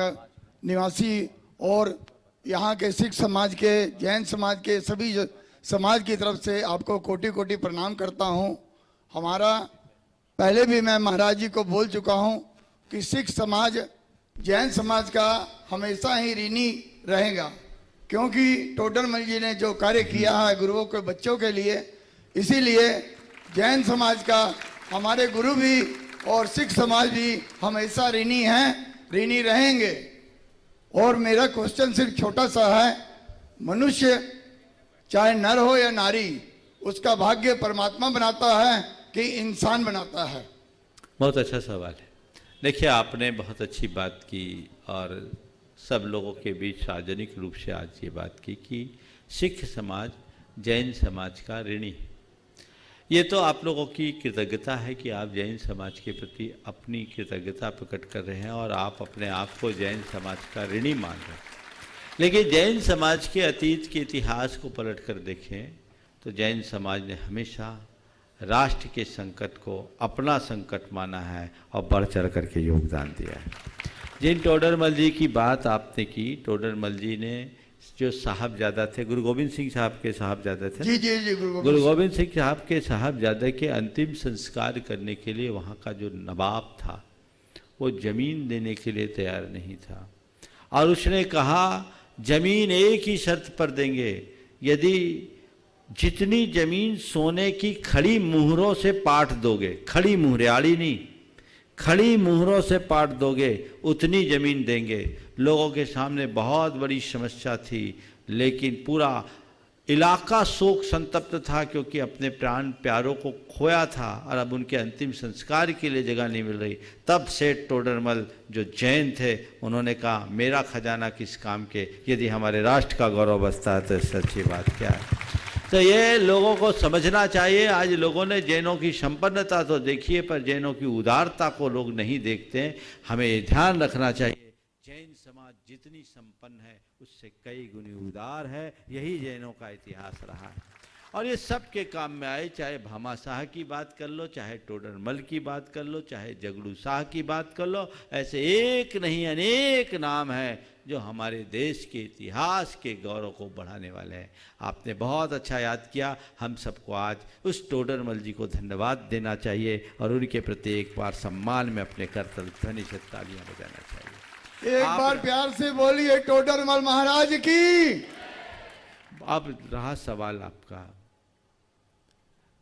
निवासी और यहाँ के सिख समाज के, जैन समाज के सभी समाज की तरफ से आपको कोटि कोटि प्रणाम करता हूँ। हमारा पहले भी मैं महाराज जी को बोल चुका हूँ कि सिख समाज जैन समाज का हमेशा ही ऋणी रहेगा, क्योंकि टोडरमल जी ने जो कार्य किया है गुरुओं के बच्चों के लिए, इसीलिए जैन समाज का हमारे गुरु भी और सिख समाज भी हमेशा ऋणी हैं, ऋणी रहेंगे। और मेरा क्वेश्चन सिर्फ छोटा सा है, मनुष्य चाहे नर हो या नारी, उसका भाग्य परमात्मा बनाता है कि इंसान बनाता है?
बहुत अच्छा सवाल है। देखिए, आपने बहुत अच्छी बात की और सब लोगों के बीच सार्वजनिक रूप से आज ये बात की कि सिख समाज जैन समाज का ऋणी है। ये तो आप लोगों की कृतज्ञता है कि आप जैन समाज के प्रति अपनी कृतज्ञता प्रकट कर रहे हैं और आप अपने आप को जैन समाज का ऋणी मान रहे हैं। लेकिन जैन समाज के अतीत के इतिहास को पलट कर देखें तो जैन समाज ने हमेशा राष्ट्र के संकट को अपना संकट माना है और बढ़ चढ़ करके योगदान दिया है। जिन टोडरमल जी की बात आपने की, टोडरमल जी ने जो साहबजादा थे, गुरु गोविंद सिंह साहब के साहबजादा थे,
जी जी जी,
गुरु गोविंद सिंह साहब के साहबजादे के अंतिम संस्कार करने के लिए वहाँ का जो नवाब था वो जमीन देने के लिए तैयार नहीं था। और उसने कहा जमीन एक ही शर्त पर देंगे, यदि जितनी जमीन सोने की खड़ी मुहरों से पाट दोगे, खड़ी मुहरें, आड़ी नहीं, खड़ी मुहरों से पाट दोगे उतनी जमीन देंगे। लोगों के सामने बहुत बड़ी समस्या थी, लेकिन पूरा इलाका शोक संतप्त था, क्योंकि अपने प्राण प्यारों को खोया था और अब उनके अंतिम संस्कार के लिए जगह नहीं मिल रही। तब सेठ टोडरमल जो जैन थे, उन्होंने कहा मेरा खजाना किस काम के, यदि हमारे राष्ट्र का गौरव बसता है तो सच्ची बात क्या है। तो ये लोगों को समझना चाहिए। आज लोगों ने जैनों की संपन्नता तो देखी है, पर जैनों की उदारता को लोग नहीं देखते हैं। हमें ये ध्यान रखना चाहिए, जैन समाज जितनी संपन्न है उससे कई गुनी उदार है। यही जैनों का इतिहास रहा है और ये सब के काम में आए। चाहे भामा शाह की बात कर लो, चाहे टोडरमल की बात कर लो, चाहे जगड़ू शाह की बात कर लो, ऐसे एक नहीं अनेक नाम हैं जो हमारे देश के इतिहास के गौरव को बढ़ाने वाले हैं। आपने बहुत अच्छा याद किया। हम सबको आज उस टोडरमल जी को धन्यवाद देना चाहिए और उनके प्रति एक बार सम्मान में अपने करतल ध्वनि से तालियां बजाना चाहिए।
एक बार प्यार से बोलिए टोडरमल महाराज की।
अब रहा सवाल आपका,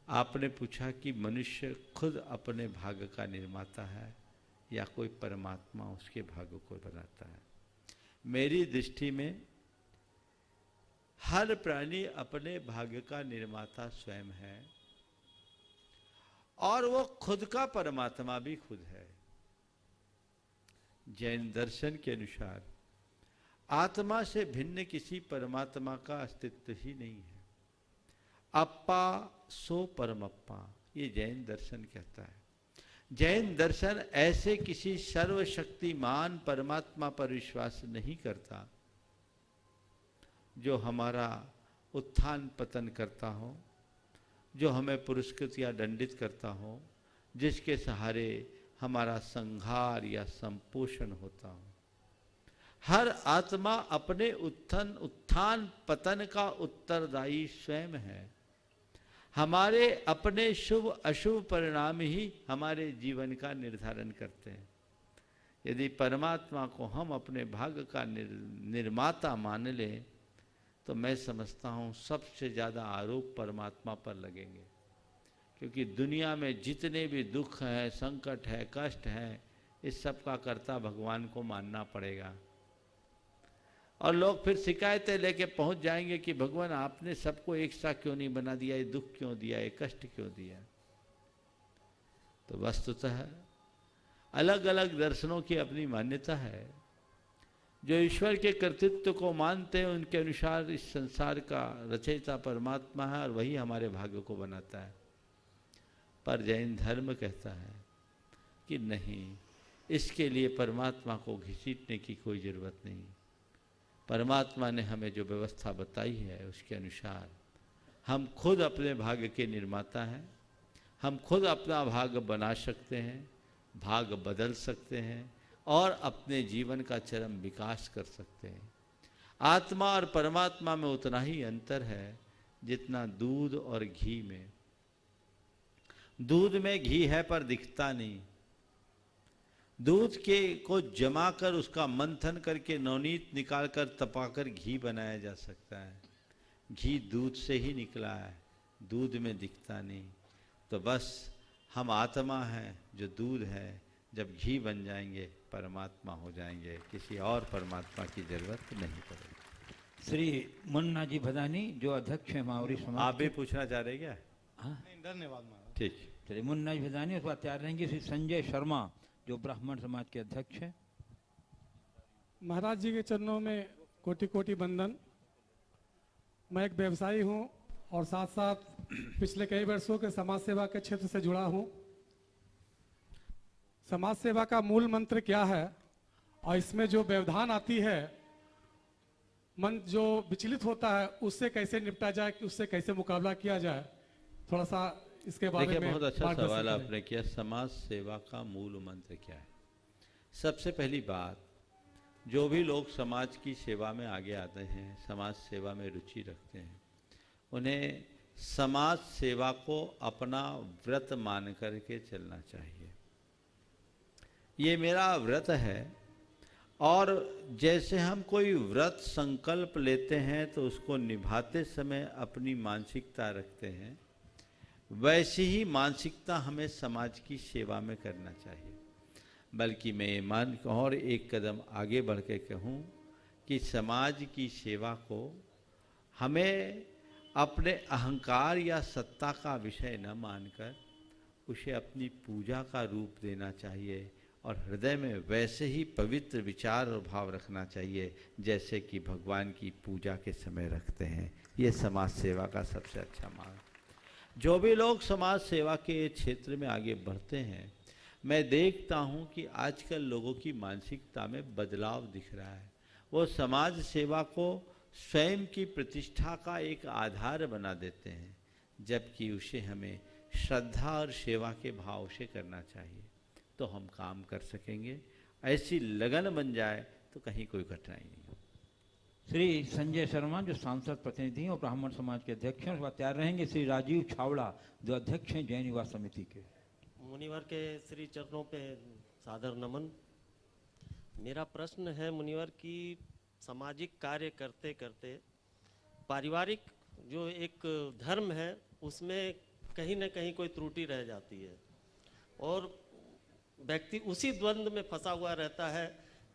आपने पूछा कि मनुष्य खुद अपने भाग्य का निर्माता है या कोई परमात्मा उसके भाग्य को बनाता है। मेरी दृष्टि में हर प्राणी अपने भाग्य का निर्माता स्वयं है और वो खुद का परमात्मा भी खुद है। जैन दर्शन के अनुसार आत्मा से भिन्न किसी परमात्मा का अस्तित्व ही नहीं है। अप्पा सो परमप्पा, ये जैन दर्शन कहता है। जैन दर्शन ऐसे किसी सर्वशक्तिमान परमात्मा पर विश्वास नहीं करता जो हमारा उत्थान पतन करता हो, जो हमें पुरस्कृत या दंडित करता हो, जिसके सहारे हमारा संहार या संपोषण होता हो। हर आत्मा अपने उत्थान पतन का उत्तरदायी स्वयं है। हमारे अपने शुभ अशुभ परिणाम ही हमारे जीवन का निर्धारण करते हैं। यदि परमात्मा को हम अपने भाग्य का निर्माता मान लें तो मैं समझता हूँ सबसे ज़्यादा आरोप परमात्मा पर लगेंगे, क्योंकि दुनिया में जितने भी दुख हैं, संकट है, कष्ट है, इस सब का कर्ता भगवान को मानना पड़ेगा। और लोग फिर शिकायतें लेके पहुंच जाएंगे कि भगवान आपने सबको एक सा क्यों नहीं बना दिया, ये दुख क्यों दिया, ये कष्ट क्यों दिया। तो वस्तुतः अलग अलग दर्शनों की अपनी मान्यता है। जो ईश्वर के कर्तृत्व को मानते हैं उनके अनुसार इस संसार का रचयिता परमात्मा है और वही हमारे भाग्य को बनाता है। पर जैन धर्म कहता है कि नहीं, इसके लिए परमात्मा को घसीटने की कोई ज़रूरत नहीं। परमात्मा ने हमें जो व्यवस्था बताई है उसके अनुसार हम खुद अपने भाग्य के निर्माता हैं। हम खुद अपना भाग्य बना सकते हैं, भाग्य बदल सकते हैं और अपने जीवन का चरम विकास कर सकते हैं। आत्मा और परमात्मा में उतना ही अंतर है जितना दूध और घी में। दूध में घी है पर दिखता नहीं। दूध के को जमाकर उसका मंथन करके नवनीत निकालकर तपाकर घी बनाया जा सकता है। घी दूध से ही निकला है, दूध में दिखता नहीं। तो बस हम आत्मा हैं जो दूध है, जब घी बन जाएंगे परमात्मा हो जाएंगे, किसी और परमात्मा की जरूरत नहीं पड़ेगी।
श्री मुन्ना जी भदानी जो अध्यक्ष है मावरी समाज,
आप भी पूछना चाह रहे क्या?
हाँ
धन्यवाद महाराज।
ठीक।
श्री मुन्ना जी भदानी, उसके बाद तैयार रहेंगे श्री संजय शर्मा जो ब्राह्मण समाज के अध्यक्ष हैं।
महाराज जी के चरणों में कोटि कोटि वंदन। मैं एक व्यवसायी हूं और साथ साथ पिछले कई वर्षों के समाज सेवा के क्षेत्र से जुड़ा हूं। समाज सेवा का मूल मंत्र क्या है और इसमें जो व्यवधान आती है, मन जो विचलित होता है, उससे कैसे निपटा जाए, उससे कैसे मुकाबला किया जाए, थोड़ा सा इसके बारे में।
बहुत अच्छा सवाल आपने किया। समाज सेवा का मूल मंत्र क्या है? सबसे पहली बात, जो भी लोग समाज की सेवा में आगे आते हैं, समाज सेवा में रुचि रखते हैं, उन्हें समाज सेवा को अपना व्रत मान करके चलना चाहिए। ये मेरा व्रत है, और जैसे हम कोई व्रत संकल्प लेते हैं तो उसको निभाते समय अपनी मानसिकता रखते हैं, वैसी ही मानसिकता हमें समाज की सेवा में करना चाहिए। बल्कि मैं और एक कदम आगे बढ़ के कहूँ कि समाज की सेवा को हमें अपने अहंकार या सत्ता का विषय न मानकर उसे अपनी पूजा का रूप देना चाहिए, और हृदय में वैसे ही पवित्र विचार और भाव रखना चाहिए जैसे कि भगवान की पूजा के समय रखते हैं। ये समाज सेवा का सबसे अच्छा मार्ग। जो भी लोग समाज सेवा के क्षेत्र में आगे बढ़ते हैं, मैं देखता हूँ कि आजकल लोगों की मानसिकता में बदलाव दिख रहा है। वो समाज सेवा को स्वयं की प्रतिष्ठा का एक आधार बना देते हैं, जबकि उसे हमें श्रद्धा और सेवा के भाव से करना चाहिए, तो हम काम कर सकेंगे। ऐसी लगन बन जाए तो कहीं कोई कठिनाई नहीं हो।
श्री संजय शर्मा जो सांसद प्रतिनिधि और ब्राह्मण समाज के अध्यक्ष हैं, उसके बाद तैयार रहेंगे श्री राजीव छावड़ा जो अध्यक्ष हैं जैन युवा समिति के।
मुनिवर के श्री चरणों पे सादर नमन। मेरा प्रश्न है मुनिवर की सामाजिक कार्य करते करते पारिवारिक जो एक धर्म है उसमें कहीं न कहीं कोई त्रुटि रह जाती है, और व्यक्ति उसी द्वंद्व में फंसा हुआ रहता है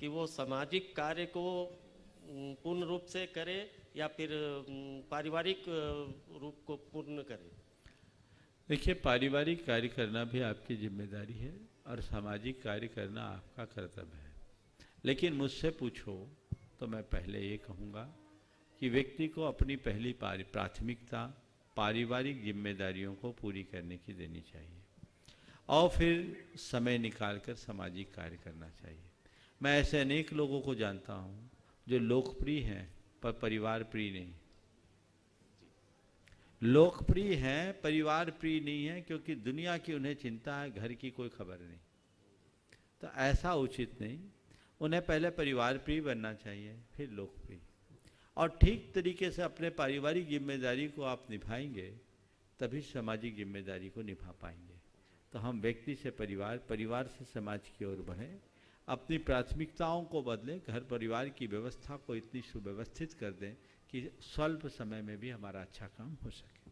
कि वो सामाजिक कार्य को पूर्ण रूप से करे या फिर पारिवारिक रूप को पूर्ण करे।
देखिए, पारिवारिक कार्य करना भी आपकी जिम्मेदारी है और सामाजिक कार्य करना आपका कर्तव्य है। लेकिन मुझसे पूछो तो मैं पहले ये कहूँगा कि व्यक्ति को अपनी पहली प्राथमिकता पारिवारिक जिम्मेदारियों को पूरी करने की देनी चाहिए, और फिर समय निकालकर सामाजिक कार्य करना चाहिए। मैं ऐसे अनेक लोगों को जानता हूँ जो लोकप्रिय हैं पर परिवार प्रिय नहीं। लोकप्रिय हैं, परिवार प्रिय नहीं है, क्योंकि दुनिया की उन्हें चिंता है, घर की कोई खबर नहीं। तो ऐसा उचित नहीं। उन्हें पहले परिवार प्रिय बनना चाहिए, फिर लोकप्रिय। और ठीक तरीके से अपने पारिवारिक जिम्मेदारी को आप निभाएंगे तभी सामाजिक जिम्मेदारी को निभा पाएंगे। तो हम व्यक्ति से परिवार, परिवार से समाज की ओर बढ़ें, अपनी प्राथमिकताओं को बदलें, घर परिवार की व्यवस्था को इतनी सुव्यवस्थित कर दें कि स्वल्प समय में भी हमारा अच्छा काम हो सके।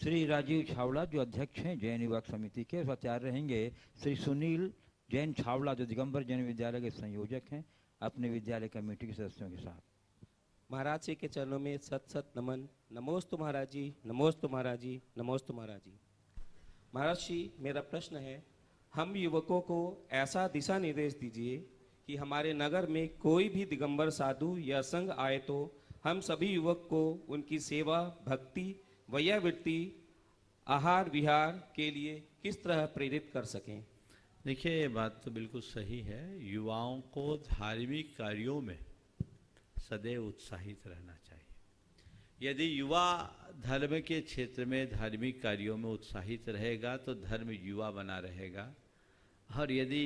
श्री राजीव छावड़ा जो अध्यक्ष हैं जैन युवक समिति के, वह तैयार रहेंगे श्री सुनील जैन छावड़ा जो दिगंबर जैन विद्यालय के संयोजक हैं, अपने विद्यालय कमेटी के सदस्यों के साथ।
महाराज जी के चरणों में सत सत नमन। नमोस्तु महाराज जी, नमोस्तु महाराज जी, नमोस्तु महाराज जी। महाराज जी, मेरा प्रश्न है, हम युवकों को ऐसा दिशा निर्देश दीजिए कि हमारे नगर में कोई भी दिगंबर साधु या संघ आए तो हम सभी युवक को उनकी सेवा, भक्ति, वैयावृत्ति, आहार विहार के लिए किस तरह प्रेरित कर सकें।
देखिए, ये बात तो बिल्कुल सही है। युवाओं को धार्मिक कार्यों में सदैव उत्साहित रहना चाहिए। यदि युवा धर्म के क्षेत्र में धार्मिक कार्यों में उत्साहित रहेगा तो धर्म युवा बना रहेगा, और यदि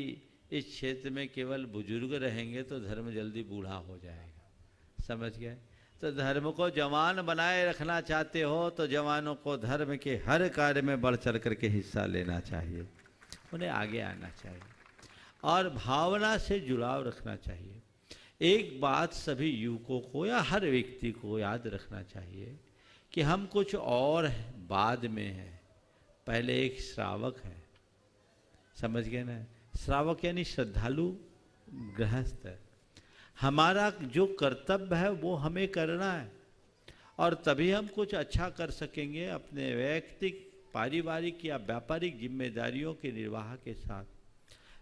इस क्षेत्र में केवल बुजुर्ग रहेंगे तो धर्म जल्दी बूढ़ा हो जाएगा। समझ गए? तो धर्म को जवान बनाए रखना चाहते हो तो जवानों को धर्म के हर कार्य में बढ़ चढ़ करके हिस्सा लेना चाहिए, उन्हें आगे आना चाहिए और भावना से जुड़ाव रखना चाहिए। एक बात सभी युवकों को या हर व्यक्ति को याद रखना चाहिए कि हम कुछ और बाद में हैं, पहले एक श्रावक है। समझ गए ना? श्रावक यानी श्रद्धालु गृहस्थ है। हमारा जो कर्तव्य है वो हमें करना है, और तभी हम कुछ अच्छा कर सकेंगे अपने वैयक्तिक, पारिवारिक या व्यापारिक जिम्मेदारियों के निर्वाह के साथ।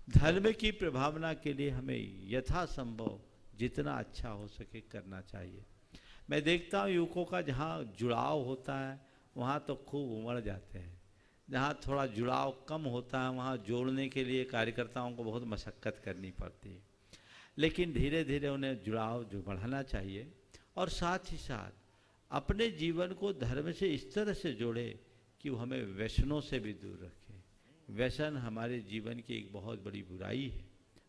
धर्म की प्रभावना के लिए हमें यथासंभव जितना अच्छा हो सके करना चाहिए। मैं देखता हूँ युवकों का जहाँ जुड़ाव होता है वहाँ तो खूब उमड़ जाते हैं, जहाँ थोड़ा जुड़ाव कम होता है वहाँ जोड़ने के लिए कार्यकर्ताओं को बहुत मशक्क़त करनी पड़ती है। लेकिन धीरे धीरे उन्हें जुड़ाव जो बढ़ाना चाहिए, और साथ ही साथ अपने जीवन को धर्म से इस तरह से जोड़े कि वो हमें व्यसनों से भी दूर रखे। व्यसन हमारे जीवन की एक बहुत बड़ी बुराई है,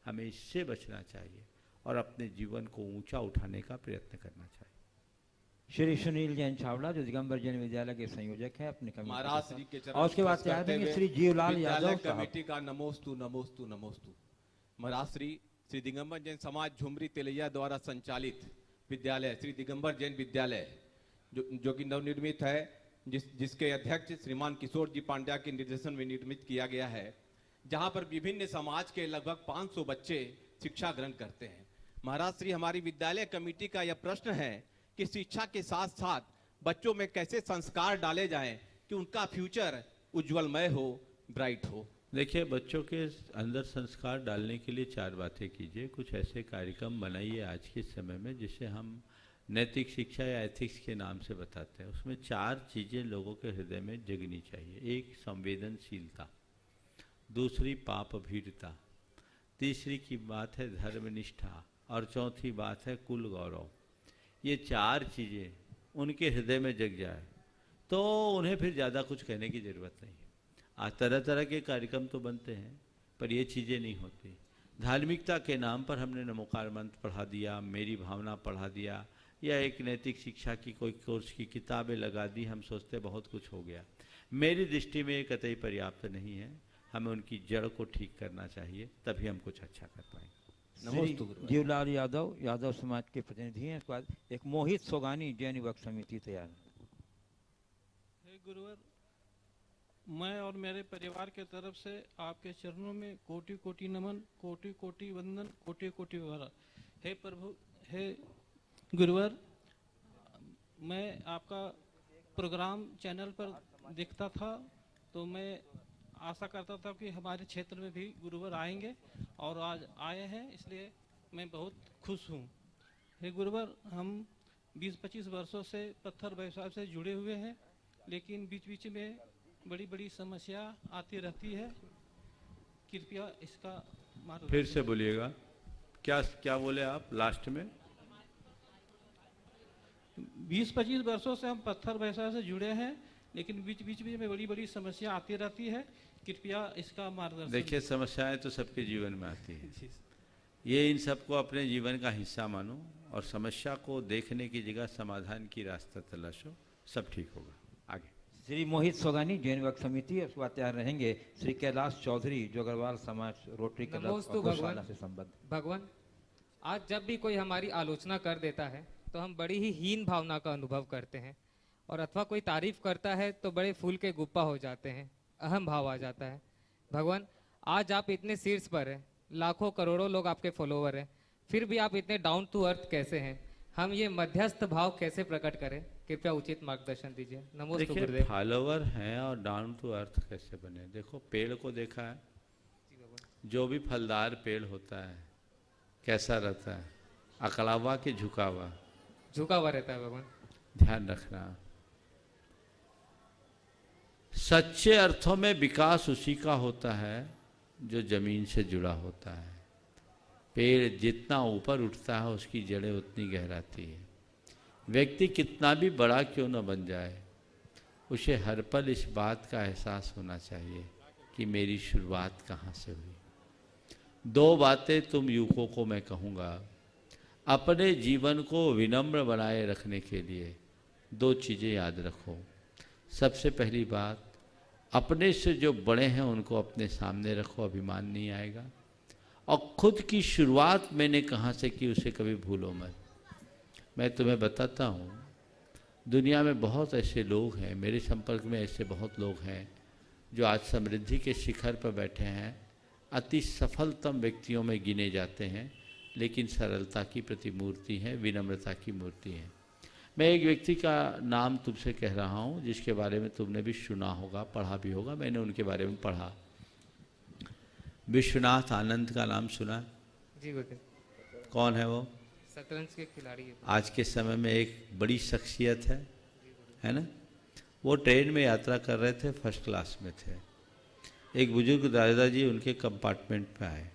हमें इससे बचना चाहिए। और अपने जीवन को ऊंचा उठाने का प्रयत्न करना चाहिए।
श्री सुनील जैन छावड़ा जो दिगंबर जैन विद्यालय के संयोजक हैं अपने कमेटी
महाराज
के
श्री
साथ।
के चरण
और उसके बाद
स्पर्श करते
चाहेंगे
हुए
श्री जीवलाल
विद्यालय
यादव साहब।
कमेटी का नमोस्तु नमोस्तु नमोस्तु। महाराज श्री दिगंबर जैन समाज झुमरी तिलैया द्वारा संचालित विद्यालय श्री दिगंबर जैन विद्यालय जो कि नवनिर्मित है, जिसके अध्यक्ष श्रीमान किशोर जी पांड्या के निर्देशन में निर्मित किया गया है, जहां पर विभिन्न समाज के लगभग 500 बच्चे शिक्षा ग्रहण करते हैं। महाराज श्री, हमारी विद्यालय कमेटी का यह प्रश्न है कि शिक्षा के साथ साथ बच्चों में कैसे संस्कार डाले जाएं कि उनका फ्यूचर उज्जवलमय हो, ब्राइट हो।
देखिए, बच्चों के अंदर संस्कार डालने के लिए 4 बातें कीजिए। कुछ ऐसे कार्यक्रम बनाइए आज के समय में जिसे हम नैतिक शिक्षा या एथिक्स के नाम से बताते हैं। उसमें 4 चीज़ें लोगों के हृदय में जगनी चाहिए। एक, संवेदनशीलता। दूसरी, पाप भीरता। तीसरी की बात है धर्मनिष्ठा। और चौथी बात है कुल गौरव। ये 4 चीज़ें उनके हृदय में जग जाए तो उन्हें फिर ज़्यादा कुछ कहने की ज़रूरत नहीं। आज तरह तरह के कार्यक्रम तो बनते हैं पर ये चीज़ें नहीं होती। धार्मिकता के नाम पर हमने नमोकार मंत्र पढ़ा दिया, मेरी भावना पढ़ा दिया, या एक नैतिक शिक्षा की कोई कोर्स की किताबें लगा दी, हम सोचते बहुत कुछ हो गया। मेरी दृष्टि में ये कतई पर्याप्त नहीं है। हमें उनकी जड़ को ठीक करना चाहिए, तभी हम कुछ अच्छा कर पाएंगे।
जीवलाल यादव यादव समाज के प्रतिनिधि हैं। इसके बाद एक मोहित सोगानी जैन युवक समिति तैयार।
गुरुवर, मैं और मेरे परिवार के तरफ से आपके चरणों में कोटि कोटि नमन, कोटि कोटि वंदन, कोटि कोटि वरा। हे प्रभु, हे गुरुवर, मैं आपका प्रोग्राम चैनल पर देखता था तो मैं आशा करता था कि हमारे क्षेत्र में भी गुरुवर आएंगे और आज आए हैं, इसलिए मैं बहुत खुश हूँ। हे गुरुवर, हम 20-25 वर्षों से पत्थर व्यवसाय से जुड़े हुए हैं, लेकिन बीच बीच में बड़ी बड़ी समस्या आती रहती है। कृपया इसका मार्गदर्शन।
फिर से बोलिएगा, क्या क्या बोले आप लास्ट में?
20-25 वर्षों से हम पत्थर व्यवसाय से जुड़े हैं, लेकिन बीच बीच में बड़ी बड़ी समस्या आती रहती है। कृपया इसका मार्गदर्शन।
देखिए, समस्याएं तो सबके जीवन में आती हैं। ये इन सबको अपने जीवन का हिस्सा मानो और समस्या को देखने की जगह समाधान की रास्ता तलाशो, सब ठीक होगा। आगे
श्री मोहित सोगानी जैन युवक समिति। उसके बाद तैयार रहेंगे श्री कैलाश चौधरी जो अग्रवाल समाज रोटरी क्लब और गौशाला से संबद्ध।
भगवान, आज जब भी कोई हमारी आलोचना कर देता है तो हम बड़ी ही हीन भावना का अनुभव करते हैं, और अथवा कोई तारीफ करता है तो बड़े फूल के गुप्पा हो जाते हैं, अहम भाव आ जाता है। भगवान, आज आप इतने शीर्ष पर हैं, लाखों करोड़ों लोग आपके फॉलोवर हैं, फिर भी आप इतने डाउन टू अर्थ कैसे हैं? हम ये मध्यस्थ भाव कैसे प्रकट करें? कृपया उचित मार्गदर्शन दीजिए। नमोस्तु गुरुदेव।
फॉलोवर हैं और डाउन टू अर्थ कैसे बने? देखो, पेड़ को देखा है, जो भी फलदार पेड़ होता है कैसा रहता है? अकड़ा हुआ कि झुका हुआ?
झुका हुआ रहता है भगवान।
ध्यान रखना, सच्चे अर्थों में विकास उसी का होता है जो जमीन से जुड़ा होता है। पेड़ जितना ऊपर उठता है उसकी जड़ें उतनी गहराती है। व्यक्ति कितना भी बड़ा क्यों न बन जाए, उसे हर पल इस बात का एहसास होना चाहिए कि मेरी शुरुआत कहाँ से हुई। 2 बातें तुम युवकों को मैं कहूँगा, अपने जीवन को विनम्र बनाए रखने के लिए 2 चीज़ें याद रखो। सबसे पहली बात, अपने से जो बड़े हैं उनको अपने सामने रखो, अभिमान नहीं आएगा। और खुद की शुरुआत मैंने कहाँ से की उसे कभी भूलो मत। मैं तुम्हें बताता हूँ, दुनिया में बहुत ऐसे लोग हैं, मेरे संपर्क में ऐसे बहुत लोग हैं जो आज समृद्धि के शिखर पर बैठे हैं, अति सफलतम व्यक्तियों में गिने जाते हैं, लेकिन सरलता की प्रतिमूर्ति हैं, विनम्रता की मूर्ति हैं। मैं एक व्यक्ति का नाम तुमसे कह रहा हूँ जिसके बारे में तुमने भी सुना होगा, पढ़ा भी होगा। मैंने उनके बारे में पढ़ा। विश्वनाथ आनंद का नाम सुना?
जी गुरुदेव।
कौन है वो?
शतरंज के खिलाड़ी है।
आज के समय में एक बड़ी शख्सियत है ना। वो ट्रेन में यात्रा कर रहे थे, फर्स्ट क्लास में थे। एक बुजुर्ग दादाजी उनके कंपार्टमेंट पे आए,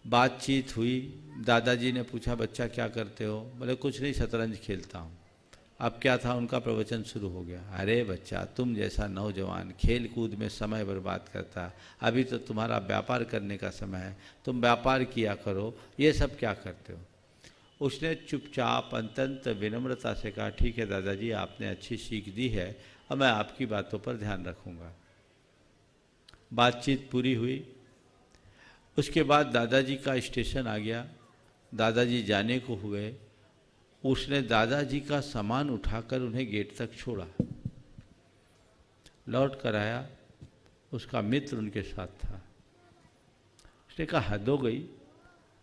बातचीत हुई। दादाजी ने पूछा, बच्चा क्या करते हो? बोले कुछ नहीं, शतरंज खेलता हूँ। अब क्या था, उनका प्रवचन शुरू हो गया। अरे बच्चा, तुम जैसा नौजवान खेल कूद में समय बर्बाद करता, अभी तो तुम्हारा व्यापार करने का समय है, तुम व्यापार किया करो, ये सब क्या करते हो। उसने चुपचाप अत्यंत विनम्रता से कहा, ठीक है दादाजी, आपने अच्छी सीख दी है, अब मैं आपकी बातों पर ध्यान रखूँगा। बातचीत पूरी हुई। उसके बाद दादाजी का स्टेशन आ गया, दादाजी जाने को हुए। उसने दादाजी का सामान उठाकर उन्हें गेट तक छोड़ा, लौट कर आया, उसका मित्र उनके साथ था। उसने कहा, हद हो गई,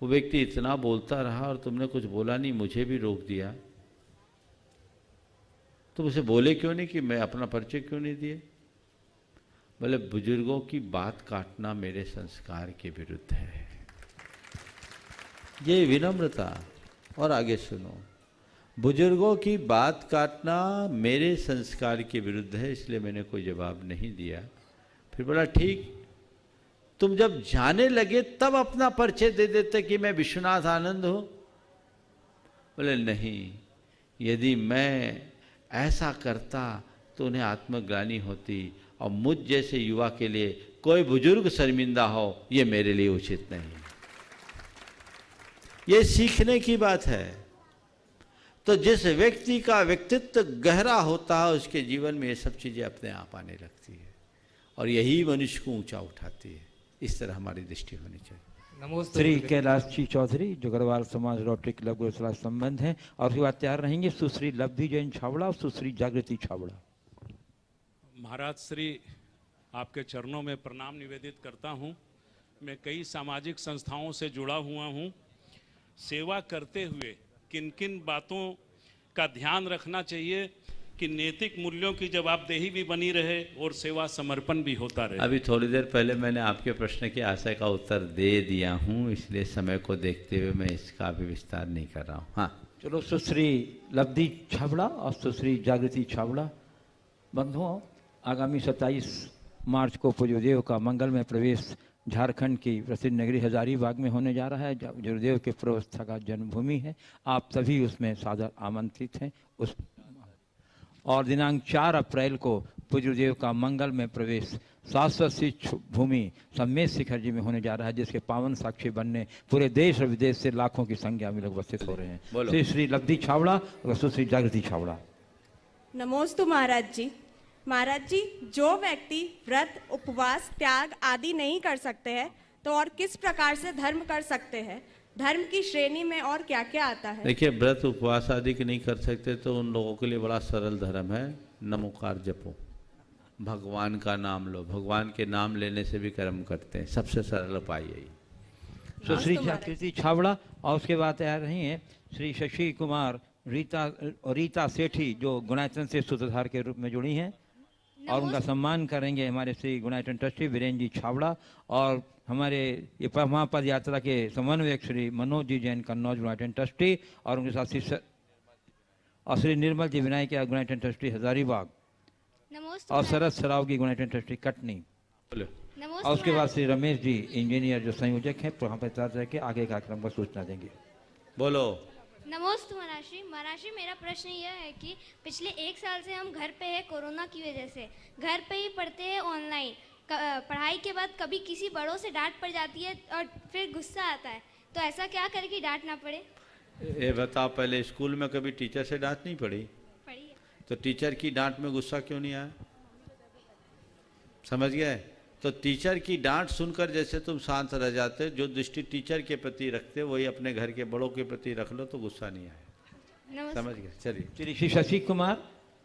वो व्यक्ति इतना बोलता रहा और तुमने कुछ बोला नहीं, मुझे भी रोक दिया। तुम उसे बोले क्यों नहीं कि मैं अपना परिचय क्यों नहीं दिए? बोले, बुजुर्गों की बात काटना मेरे संस्कार के विरुद्ध है। ये विनम्रता। और आगे सुनो, बुजुर्गों की बात काटना मेरे संस्कार के विरुद्ध है, इसलिए मैंने कोई जवाब नहीं दिया। फिर बोला, ठीक, तुम जब जाने लगे तब अपना परिचय दे देते कि मैं विश्वनाथ आनंद हूं। बोले, नहीं, यदि मैं ऐसा करता तो उन्हें आत्मग्लानि होती और मुझ जैसे युवा के लिए कोई बुजुर्ग शर्मिंदा हो, ये मेरे लिए उचित नहीं। ये सीखने की बात है। तो जिस व्यक्ति का व्यक्तित्व गहरा होता है, उसके जीवन में ये सब चीजें अपने आप आने लगती है और यही मनुष्य को ऊंचा उठाती है। इस तरह हमारी दृष्टि होनी चाहिए।
नमस्ते।
श्री कैलाश जी चौधरी जो गढ़वाल समाज रोटरी क्लब गुरुसला संबंध हैं, और उसके बाद तैयार रहेंगे सुश्री लब्धि जैन छावड़ा और सुश्री जागृति छावड़ा।
महाराज श्री, आपके चरणों में प्रणाम निवेदित करता हूँ। मैं कई सामाजिक संस्थाओं से जुड़ा हुआ हूँ। सेवा करते हुए किन किन बातों का ध्यान रखना चाहिए कि नैतिक मूल्यों की जवाबदेही भी बनी रहे और सेवा समर्पण भी होता रहे।
अभी थोड़ी देर पहले मैंने आपके प्रश्न के आशय का उत्तर दे दिया हूँ, इसलिए समय को देखते हुए मैं इसका भी विस्तार नहीं कर रहा हूँ। हाँ,
चलो, सुश्री लब्धि छावड़ा और सुश्री जागृति छावड़ा। बंधुओं, आगामी 27 मार्च को पूज्यदेव का मंगलमय प्रवेश झारखंड की प्रसिद्ध नगरी हजारीबाग में होने जा रहा है। गुरुदेव के प्रवस्था का जन्मभूमि है। आप सभी उसमें सादर आमंत्रित हैं। उस और दिनांक 4 अप्रैल को पूज्यदेव का मंगलमय प्रवेश शाश्वत शिक्ष भूमि सम्मेद शिखर जी में होने जा रहा है, जिसके पावन साक्षी बनने पूरे देश और विदेश से लाखों की संख्या में लोग उपस्थित हो रहे हैं। श्री लब्धि छावड़ा और सुश्री जागृति छावड़ा।
नमोस्तु महाराज जी। महाराज जी, जो व्यक्ति व्रत, उपवास, त्याग आदि नहीं कर सकते हैं तो और किस प्रकार से धर्म कर सकते हैं? धर्म की श्रेणी में और क्या क्या आता है?
देखिए, व्रत उपवास आदि के नहीं कर सकते तो उन लोगों के लिए बड़ा सरल धर्म है, नमोकार जपो, भगवान का नाम लो, भगवान के नाम लेने से भी कर्म करते हैं। सबसे सरल उपाय यही।
सुश्री जागृति छावड़ा और उसके बाद तैयार रही हैं श्री शशि कुमार रीता सेठी जो गुणायतन से सूत्रधार के रूप में जुड़ी हैं, और उनका सम्मान करेंगे हमारे श्री गुणायतन ट्रस्टी वीरेंद्र जी छावड़ा और हमारे ये महापद यात्रा के समन्वयक श्री मनोज जी जैन कन्नौज गुणायतन ट्रस्टी, और उनके साथ श्री निर्मल जी विनायक गुणायतन ट्रस्टी हजारीबाग, और शरद सरावगी गुणायतन ट्रस्टी कटनी, और उसके बाद श्री रमेश जी इंजीनियर जो संयोजक हैं वहाँ पर रह के आगे कार्यक्रम का सूचना देंगे।
बोलो।
नमस्ते महाराष्ट्री। महाराष्ट्री, मेरा प्रश्न यह है कि पिछले 1 साल से हम घर पे हैं, कोरोना की वजह से घर पे ही पढ़ते हैं ऑनलाइन। पढ़ाई के बाद कभी किसी बड़ों से डांट पड़ जाती है और फिर गुस्सा आता है, तो ऐसा क्या करें कि डांट ना पड़े?
ये बताओ, पहले स्कूल में कभी टीचर से डांट नहीं पड़ी?
पड़ी है।
तो टीचर की डांट में गुस्सा क्यों नहीं आया? समझ गए? तो टीचर की डांट सुनकर जैसे तुम शांत रह जाते, जो दृष्टि टीचर के प्रति रखते वही अपने घर के बड़ों के प्रति रख लो तो गुस्सा नहीं आए। समझ गए? चलिए।
श्री शशि कुमार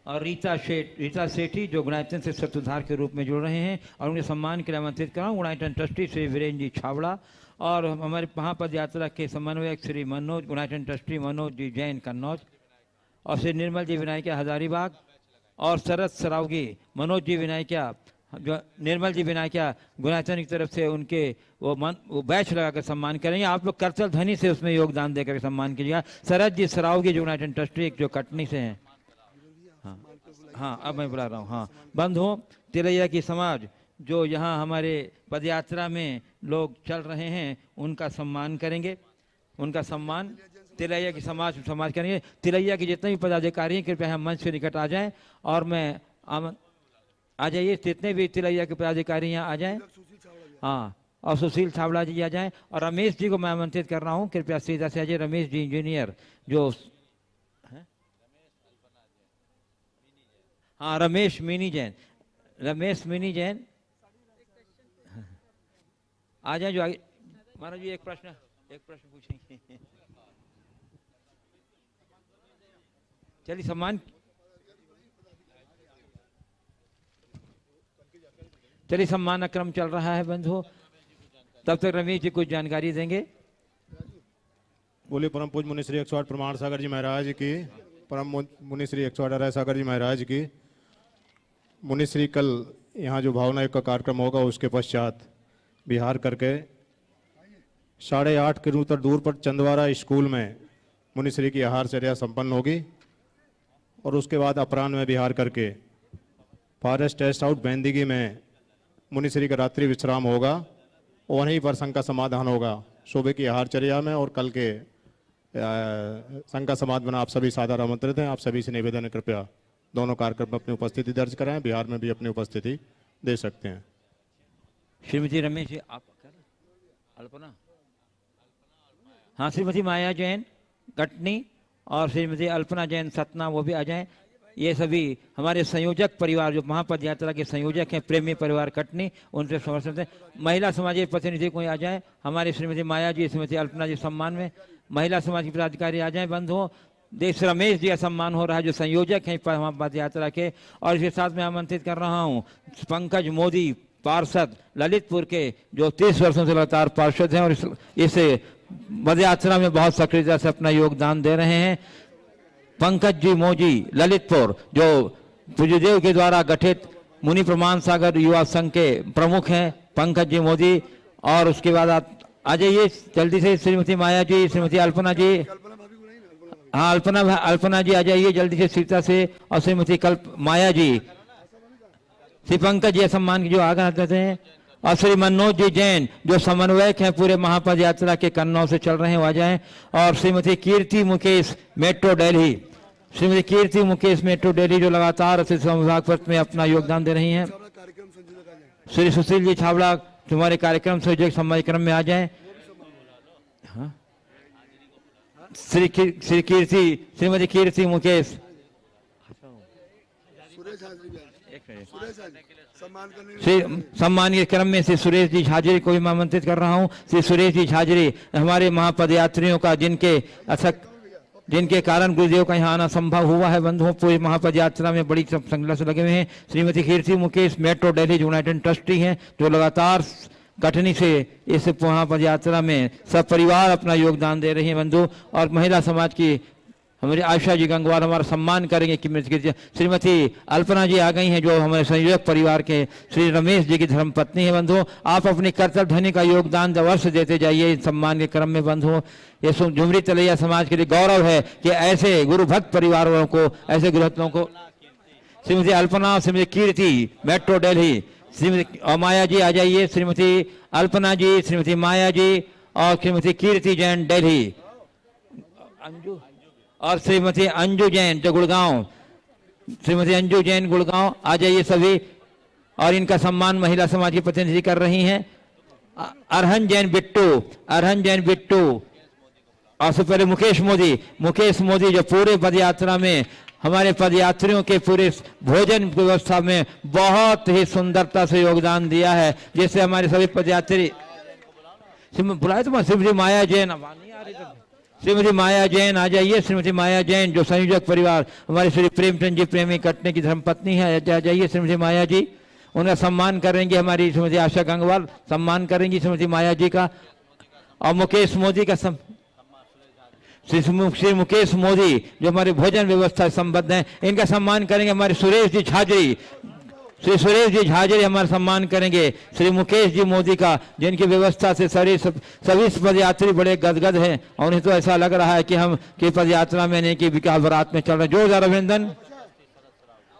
और रीता सेठी जो गुणायतन से सूत्रधार के रूप में जुड़ रहे हैं, और उनके सम्मान के लिए आमंत्रित कराऊँ गुणायतन ट्रस्टी श्री वीरेंद्र जी छावड़ा और हमारे महापद यात्रा के समन्वयक श्री मनोज गुणायतन ट्रस्टी मनोज जी जैन कन्नौज, और श्री निर्मल जी विनायक हजारीबाग, और शरद सरावगी मनोज जी विनायक जो निर्मल जी विनायक गुणायतन की तरफ से उनके वो बैच लगाकर सम्मान करेंगे। आप लोग करतल ध्वनि से उसमें योगदान देकर सम्मान कीजिएगा। शरद जी सरावगी जो गुणायतन ट्रस्टी जो कटनी से हैं। हाँ, अब मैं बुला रहा हूँ। हाँ, बंधुओं, तिलैया की समाज जो यहाँ हमारे पदयात्रा में लोग चल रहे हैं उनका सम्मान करेंगे। उनका सम्मान तिलैया की समाज करेंगे। तिलैया के जितने भी पदाधिकारी हैं कृपया हम मंच के निकट आ जाएं और मैं आ जाइए, जितने भी तिलैया के पदाधिकारी यहाँ आ जाएं। हाँ, और सुशील छावड़ा जी आ जाएं और रमेश जी को मैं आमंत्रित कर रहा हूँ, कृपया सीधा से आ जाइए। रमेश जी इंजीनियर जो हाँ, रमेश मिनी जैन आ जाए जो आगे। महाराज जी एक प्रश्न पूछेंगे। चलिए सम्मान क्रम चल रहा है बंधु, तब तक रमेश जी कुछ जानकारी देंगे।
बोले परम पूज्य मुनि श्री 108 प्रमाण सागर जी महाराज की, परम मुनि श्री 108 सागर जी महाराज की। मुनि श्री कल यहाँ जो भावना युग का कार्यक्रम होगा उसके पश्चात बिहार करके 8.5 किलोमीटर दूर पर चंदवारा स्कूल में मुनि श्री की आहार चर्या संपन्न होगी और उसके बाद अपराह्न में बिहार करके फॉरेस्ट टेस्ट आउट बेंदिगी में मुनि श्री का रात्रि विश्राम होगा और वहीं पर संघ का समाधान होगा सुबह की आहार चर्या में। और कल के संघ का समाधान आप सभी सादर आमंत्रित हैं। आप सभी से निवेदन है कृपया दोनों कार्यक्रम में अपनी उपस्थिति दर्ज कराएं, बिहार में भी अपनी उपस्थिति दे सकते हैं।
श्रीमती रमेश जी आप अल्पना, हाँ, श्रीमती माया जैन कटनी और श्रीमती अल्पना जैन सतना वो भी आ जाएं। ये सभी हमारे संयोजक परिवार जो महापद यात्रा के संयोजक हैं, प्रेमी परिवार कटनी, उनसे समर्थित हैं। महिला समाज के प्रतिनिधि कोई आ जाए, हमारी श्रीमती माया जी श्रीमती अल्पना जी सम्मान में महिला समाज के पदाधिकारी आ जाए। बंधुओं, देश रमेश जी का सम्मान हो रहा है जो संयोजक हैं महापद यात्रा के। और इसके साथ मैं आमंत्रित कर रहा हूँ पंकज मोदी पार्षद ललितपुर के, जो 30 वर्षों से लगातार पार्षद हैं और इस पद यात्रा में बहुत सक्रियता से अपना योगदान दे रहे हैं। पंकज जी मोदी ललितपुर, जो पूज्यदेव के द्वारा गठित मुनि प्रमाण सागर युवा संघ के प्रमुख हैं पंकज जी मोदी। और उसके बाद आ जाइए जल्दी से श्रीमती माया जी, श्रीमती अल्पना जी, हाँ अल्पना जी आ जाइए जल्दी से सीता से, और श्रीमती माया जी, श्री पंकज जी सम्मान की जो आगे आते हैं, और श्री मनोज जी जैन जो समन्वयक हैं पूरे महापद यात्रा के कन्नौज से चल रहे हैं वो आ जाएं। और श्रीमती कीर्ति मुकेश मेट्रो दिल्ली, श्रीमती कीर्ति मुकेश मेट्रो दिल्ली जो लगातार विभाग में अपना योगदान दे रही हैं। श्री सुशील जी छावड़ा तुम्हारे कार्यक्रम संयोजक सम्मान क्रम में आ जाएं। हाँ, श्रीमती कीर्ति मुकेश सम्मान के क्रम में श्री सुरेश जी झाजरी को भी मैं आमंत्रित कर रहा हूँ। श्री सुरेश जी झाजरी हमारे महापद यात्रियों का जिनके कारण गुरुदेव का यहाँ आना संभव हुआ है। बंधुओं, पूरी महापद यात्रा में बड़ी संख्या से लगे हुए हैं। Shrimati Kirti Mukesh metro Delhi united trustee हैं जो लगातार कटनी से इस महापद यात्रा में सब परिवार अपना योगदान दे रही हैं। बंधु, और महिला समाज की हमारी आशा जी गंगवार हमारा सम्मान करेंगे कि श्रीमती अल्पना जी आ गई हैं जो हमारे संयोजक परिवार के श्री रमेश जी की धर्मपत्नी है। बंधुओं, आप अपने कर्तव्य ध्वनि का योगदान अवश्य देते जाइए इस सम्मान के क्रम में। बंधुओं, ये झुमरी तिलैया समाज के लिए गौरव है कि ऐसे गुरु भक्त परिवारों को, ऐसे गुरुभक्तों को, श्रीमती अल्पना, श्रीमती कीर्ति मेट्रो दिल्ली, श्रीमती माया जी आ जाइए, श्रीमती अल्पना जी, श्रीमती माया जी और श्रीमती कीर्ति जैन दिल्ली, अंजू और श्रीमती अंजू जैन जो गुड़गांव, श्रीमती अंजू जैन गुड़गांव आ जाइए सभी। और इनका सम्मान महिला समाज की प्रतिनिधि कर रही हैं। अरहन जैन बिट्टू और सबसे पहले मुकेश मोदी जो पूरे पद यात्रा में हमारे पदयात्रियों के पूरे भोजन व्यवस्था में बहुत ही सुंदरता से योगदान दिया है, जिससे हमारे सभी पदयात्री बुलाए तो श्रीमती माया जैन, श्रीमती माया जैन आ जाइए। श्रीमती माया जैन जो संयोजक परिवार हमारे श्री प्रेमचंद जी प्रेमी कटने की धर्मपत्नी है, आ जाइए श्रीमती माया जी। उनका सम्मान करेंगे हमारी श्रीमती आशा गंगवार, सम्मान करेंगी श्रीमती माया जी का। और मुकेश मोदी का श्री मुकेश मोदी जो हमारे भोजन व्यवस्था संबद्ध हैं, इनका सम्मान करेंगे हमारे सुरेश जी झाजरी। श्री सुरेश जी झाजरी हमारा सम्मान करेंगे श्री मुकेश जी मोदी का, जिनकी व्यवस्था से सभी पदयात्री बड़े गदगद हैं और उन्हें तो ऐसा लग रहा है कि हम की पदयात्रा में नहीं कि विकास बरात में चल रहे। जोरदार अभिनंदन।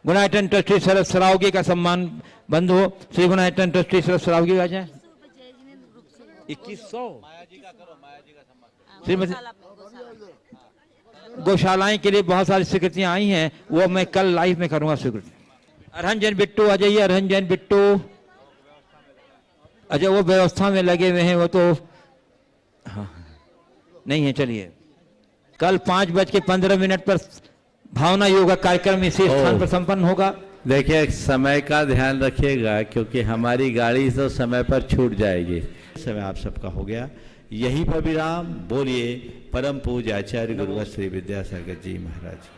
गुणायतन ट्रस्टी शरद सरावगी का सम्मान बंधु, श्री गुणायतन ट्रस्टी शरद सरावगी आ जाए। 2100 श्रीमती गौशालाएं के लिए बहुत सारी स्वीकृतियां आई हैं, वो मैं कल लाइव में करूंगा स्वीकृति। अरहन जैन बिट्टू आ जाइए, अरहन जैन बिट्टू। अच्छा वो व्यवस्था में लगे हुए हैं, वो तो हाँ नहीं है। चलिए कल 5:15 पर भावना योगा कार्यक्रम इसी स्थान पर संपन्न होगा।
देखिए समय का ध्यान रखिएगा क्योंकि हमारी गाड़ी तो समय पर छूट जाएगी। समय आप सबका हो गया, यहीं पर विराम। बोलिए परम पूज्य आचार्य गुरुवर श्री विद्यासागर जी महाराज।